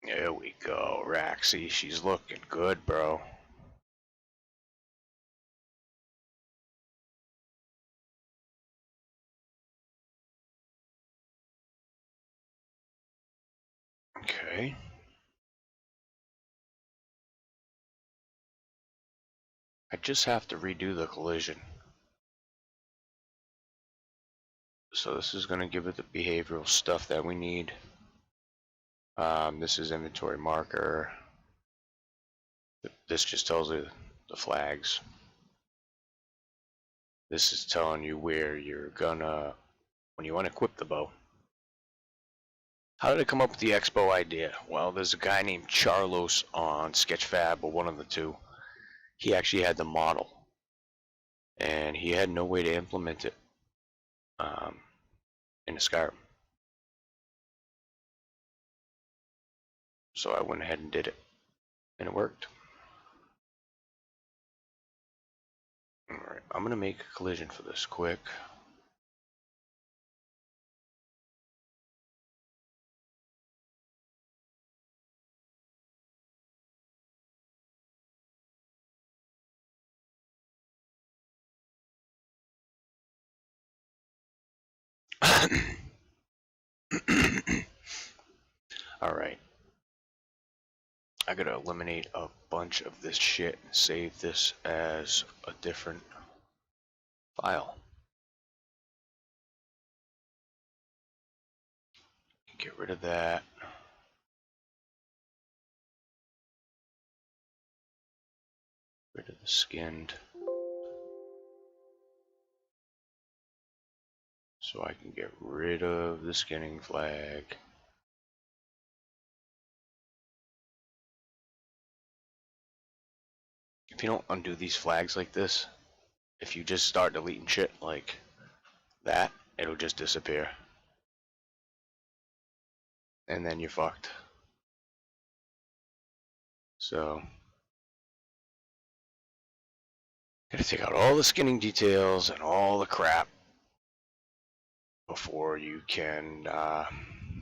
There we go, Raxy. She's looking good, bro. Okay. I just have to redo the collision. So this is going to give it the behavioral stuff that we need. This is inventory marker. This just tells you the flags. This is telling you where you're gonna, when you unequip the bow. How did I come up with the X-bow idea? Well, there's a guy named Charlos on Sketchfab, or one of the two. He actually had the model, and he had no way to implement it in Skyrim. So I went ahead and did it, and it worked. Alright, I'm gonna make a collision for this quick. Alright. I gotta eliminate a bunch of this shit and save this as a different file. Get rid of that. Rid of the skinned. So I can get rid of the skinning flag. If you don't undo these flags like this, if you just start deleting shit like that, it'll just disappear. And then you're fucked. So, gotta take out all the skinning details and all the crap before you can,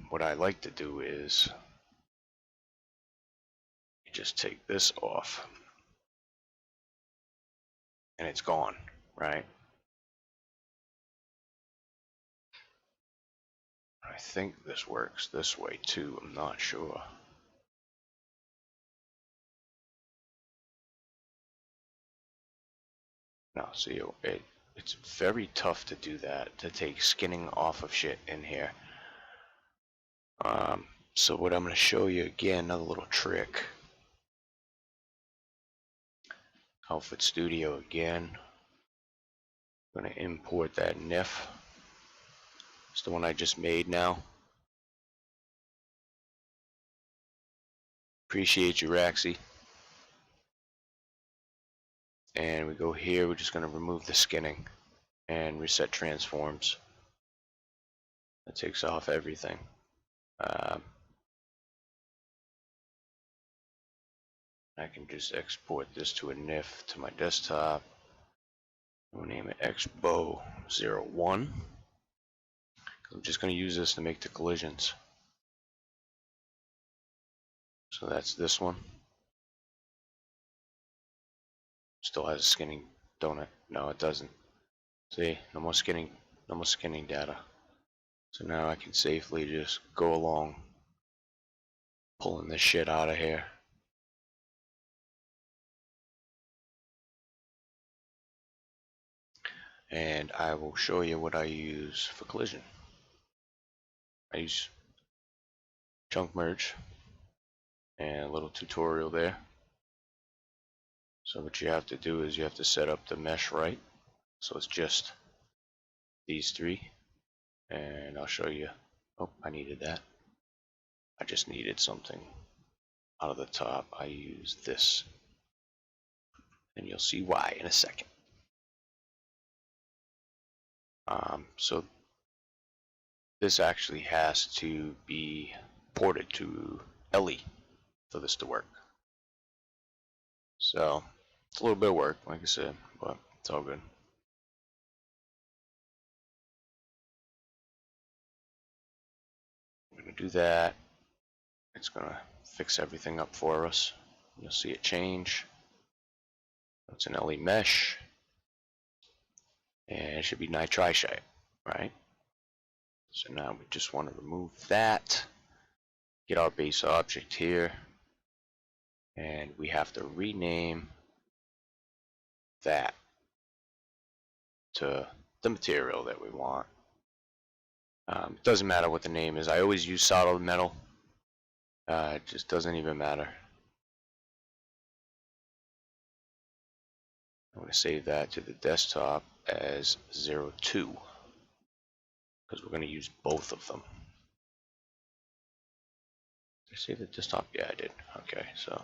what I like to do is you just take this off and it's gone, right? I think this works this way too, I'm not sure. No, see, it's very tough to do that, to take skinning off of shit in here. So what I'm going to show you again, another little trick. Outfit Studio again. I'm going to import that NIF. It's the one I just made now. Appreciate you, Raxy. And we go here, we're just going to remove the skinning and reset transforms. That takes off everything. I can just export this to a NIF to my desktop. We'll name it xbow01. I'm just going to use this to make the collisions. So that's this one. Still has skinning, don't it? No, it doesn't. See, no more skinning data. So now I can safely just go along pulling this shit out of here. And I will show you what I use for collision. I use chunk merge and a little tutorial there. So what you have to do is you have to set up the mesh right. So it's just these three. And I'll show you. Oh, I needed that. I just needed something out of the top. I use this. And you'll see why in a second. So this actually has to be ported to LE for this to work. So it's a little bit of work, like I said, but it's all good. I'm going to do that. It's going to fix everything up for us. You'll see it change. It's an LE mesh. And it should be nitride, right? So now we just want to remove that. Get our base object here. And we have to rename that to the material that we want. It doesn't matter what the name is. I always use solid metal. It just doesn't even matter. I'm going to save that to the desktop as 02 because we're going to use both of them. Did I save the desktop? Yeah, I did. Okay, so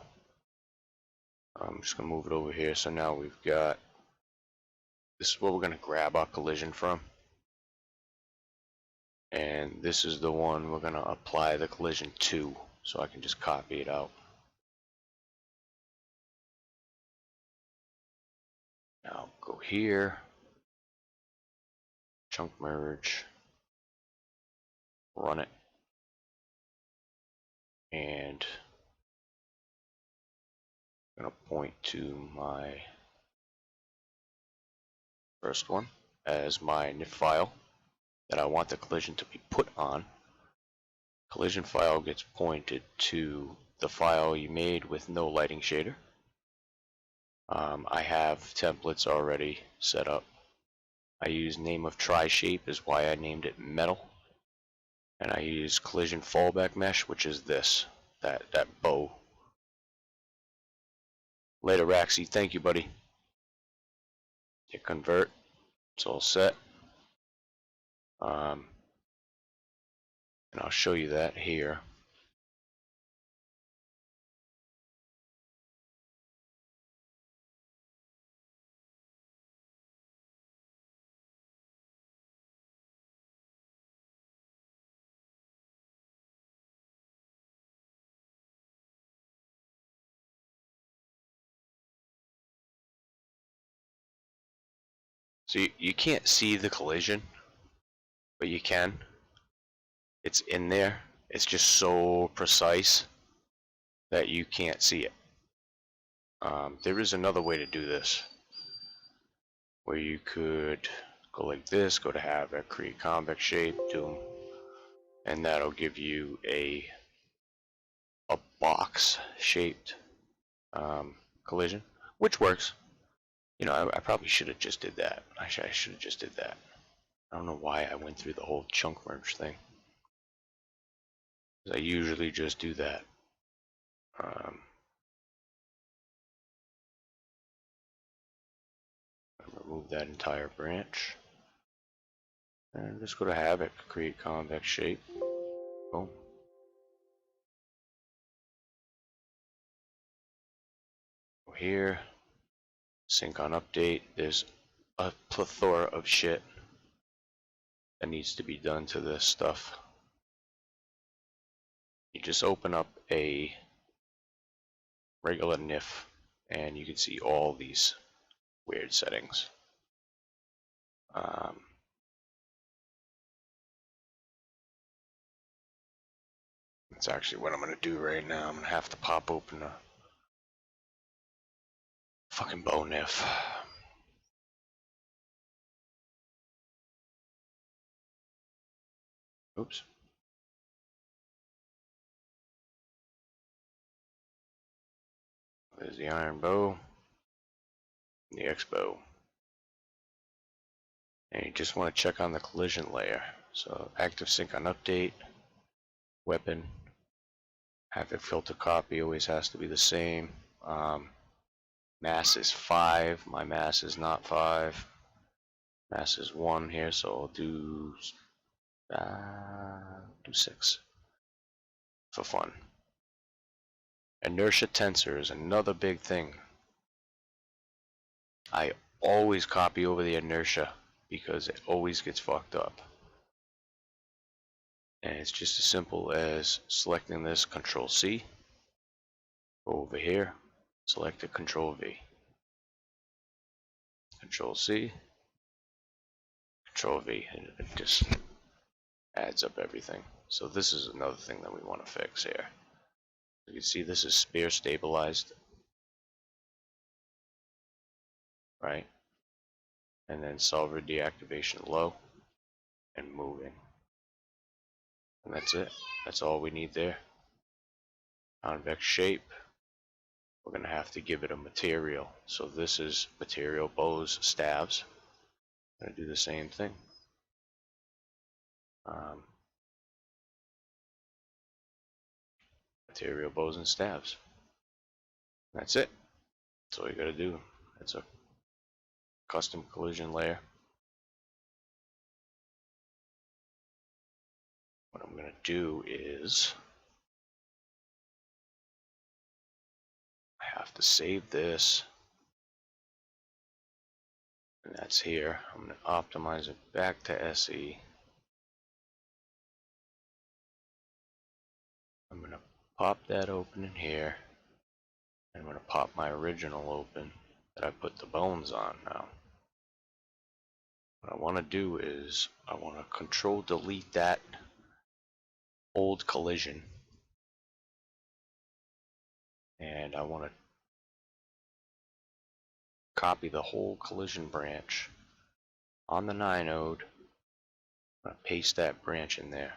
I'm just going to move it over here. So now we've got, this is where we're going to grab our collision from. And this is the one we're going to apply the collision to, so I can just copy it out. Now go here, chunk merge, run it, and I'm going to point to my first one as my NIF file that I want the collision to be put on. Collision file gets pointed to the file you made with no lighting shader. I have templates already set up. I use name of tri-shape is why I named it metal. And I use collision fallback mesh, which is this, that bow. Later, Raxy. Thank you, buddy. Hit convert. It's all set. And I'll show you that here. So you can't see the collision, but you can. It's in there. It's just so precise that you can't see it. There is another way to do this, where you could go like this, go to Havoc, create convex shape, Doom, and that'll give you a box shaped collision, which works. You know, I probably should have just did that. I should have just did that. I don't know why I went through the whole chunk merge thing. I usually just do that. Remove that entire branch. And just go to Havoc, create convex shape. Boom. Go here. Sync on update. There's a plethora of shit that needs to be done to this stuff. You just open up a regular NIF and you can see all these weird settings. That's actually what I'm going to do right now. I'm going to have to pop open a fucking bow NIF. Oops. There's the iron bow, the X bow. And you just want to check on the collision layer. So active sync on update, weapon, Havoc filter copy always has to be the same. Mass is 5, my mass is not 5. Mass is 1 here, so I'll do 6 for fun. Inertia tensor is another big thing. I always copy over the inertia because it always gets fucked up. And it's just as simple as selecting this, Control C, go over here, select it, Control V. Control C, Control V, and it just adds up everything. So this is another thing that we want to fix here. You can see this is spear stabilized, right? And then solver deactivation low and moving. And that's it. That's all we need there. Convex shape, we're going to have to give it a material. So this is material, bows, staves. I'm going to do the same thing. Material, bows, and staves. That's it. That's all you got to do. It's a custom collision layer. What I'm going to do is I have to save this, and that's here. I'm going to optimize it back to SE. I'm going to pop that open in here. I'm going to pop my original open that I put the bones on now. What I want to do is I want to control delete that old collision, and I want to copy the whole collision branch on the 9 node. I'm going to paste that branch in there.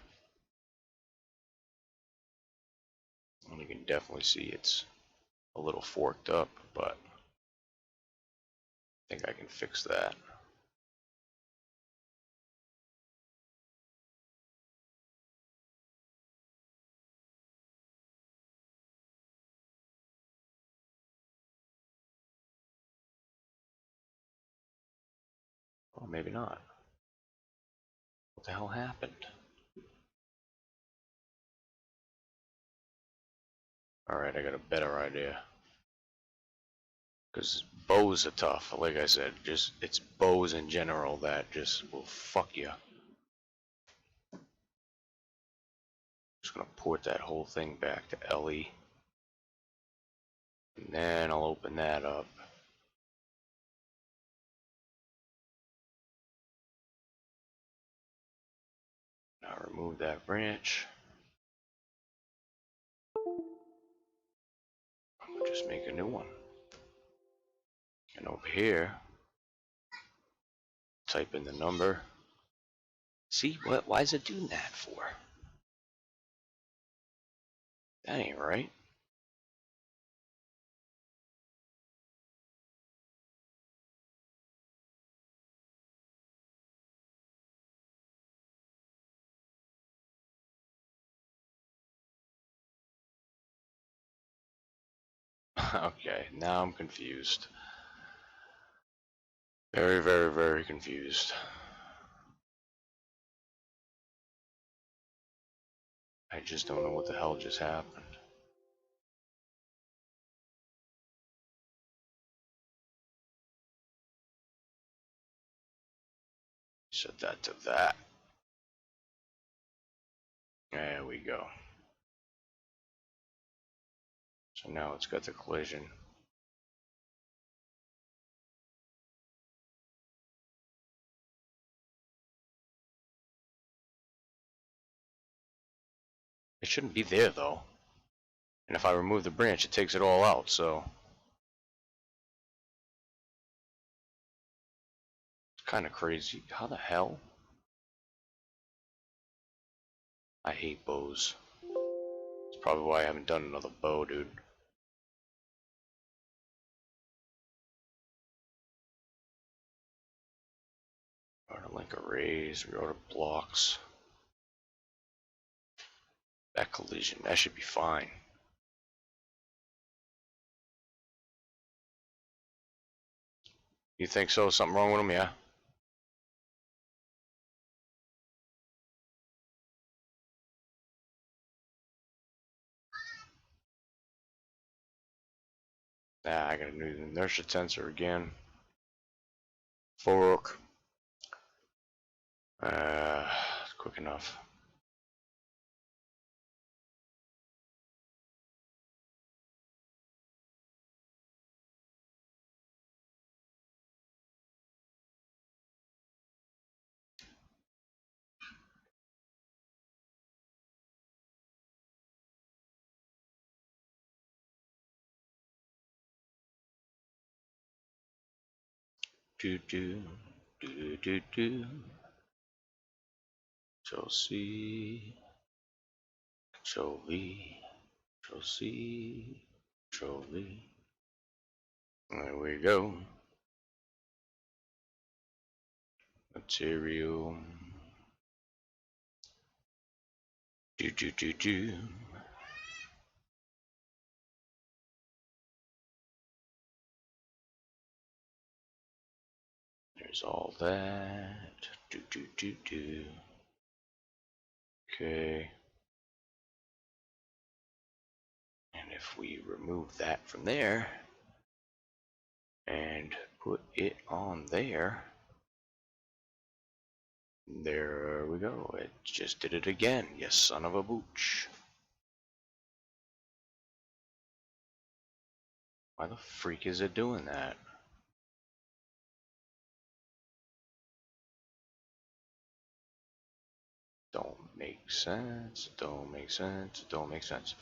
And you can definitely see it's a little forked up, but I think I can fix that. Or maybe not. What the hell happened? Alright, I got a better idea. Because bows are tough. Like I said, just it's bows in general that just will fuck you. Just gonna port that whole thing back to LE. And then I'll open that up. Now remove that branch. I'll just make a new one. And over here, type in the number. See, why is it doing that for? That ain't right. Okay, now I'm confused. Very, very, very confused. I just don't know what the hell just happened. Set that to that. There we go. So now it's got the collision. It shouldn't be there though. And if I remove the branch, it takes it all out, so it's kind of crazy. How the hell? I hate bows. It's probably why I haven't done another bow, dude. Go to link arrays, go to blocks. That collision, that should be fine. You think so? Something wrong with them? Yeah. Nah, I gotta do the inertia tensor again. Fork. Quick enough. Do. Control C. Control V. Control C. Control V. There we go. Material. Do. There's all that. Do. Okay. And if we remove that from there and put it on there, there we go. It just did it again. You son of a booch. Why the freak is it doing that? Don't make sense. Don't make sense. Don't make sense.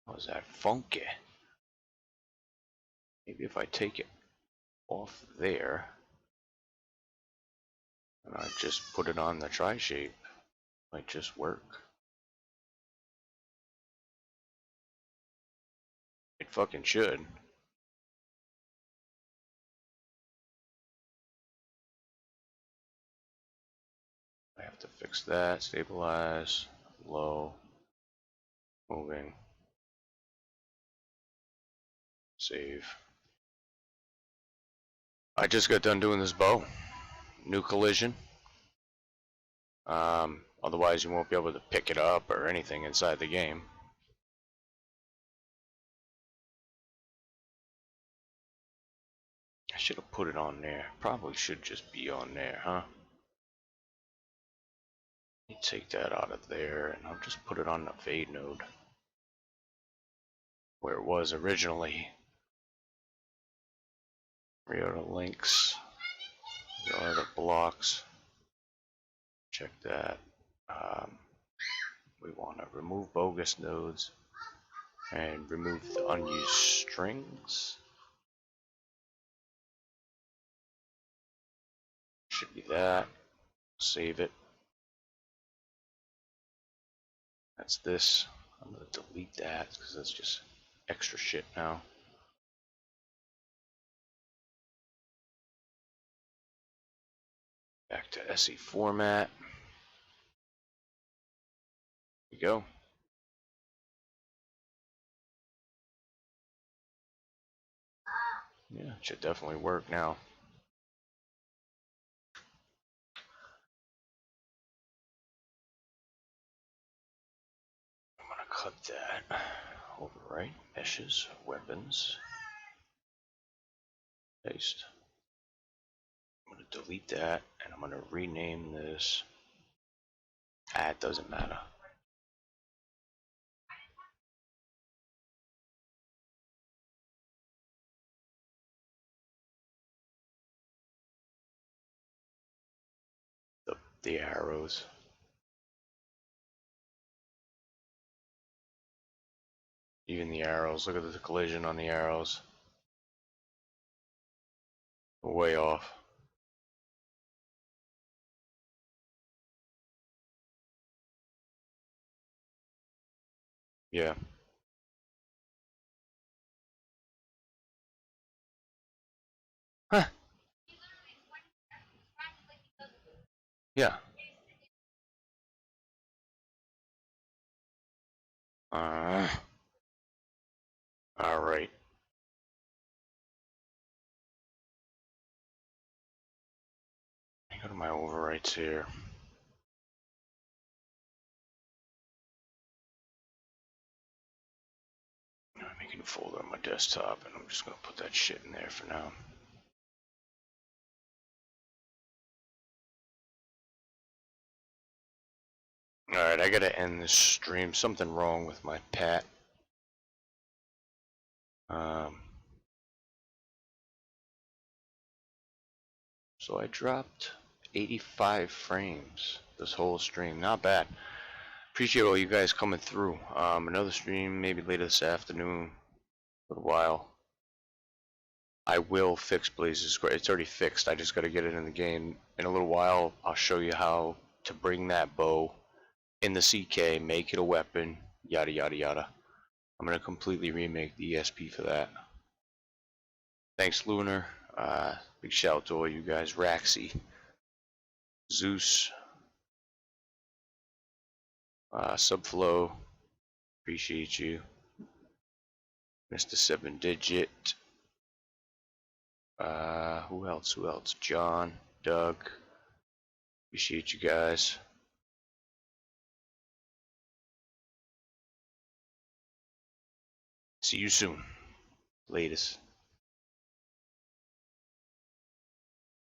Was that funky? Maybe if I take it off there and I just put it on the tri-shape, might just work. It fucking should. I have to fix that. Stabilize. Low. Moving. Save. I just got done doing this bow. New collision. Otherwise you won't be able to pick it up or anything inside the game. I should have put it on there. Probably should just be on there, huh? Let me take that out of there and I'll just put it on the fade node where it was originally. Reorder links. Reorder blocks. Check that. We want to remove bogus nodes and remove the unused strings. Should be that. Save it. That's this. I'm going to delete that because that's just extra shit now. Back to SE format. Here we go. Yeah, it should definitely work now. I'm gonna cut that. Overwrite, meshes, weapons. Paste. I'm gonna delete that and I'm gonna rename this. It doesn't matter. The arrows. Even the arrows. Look at the collision on the arrows. Way off. Yeah. Huh. Yeah. All right. Go to my overwrites here. I'm making a folder on my desktop, and I'm just gonna put that shit in there for now. All right, I gotta end this stream. Something wrong with my pad. So I dropped 85 frames this whole stream. Not bad. Appreciate all you guys coming through. Another stream maybe later this afternoon. For a while. I will fix Blaze's Grave. It's already fixed. I just got to get it in the game. In a little while, I'll show you how to bring that bow in the CK, make it a weapon, yada yada yada. I'm going to completely remake the ESP for that. Thanks, Lunar. Big shout out to all you guys. Raxi, Zeus, Subflow, appreciate you. Mr. 7-Digit. Who else? Who else? John, Doug. Appreciate you guys. See you soon. Latest.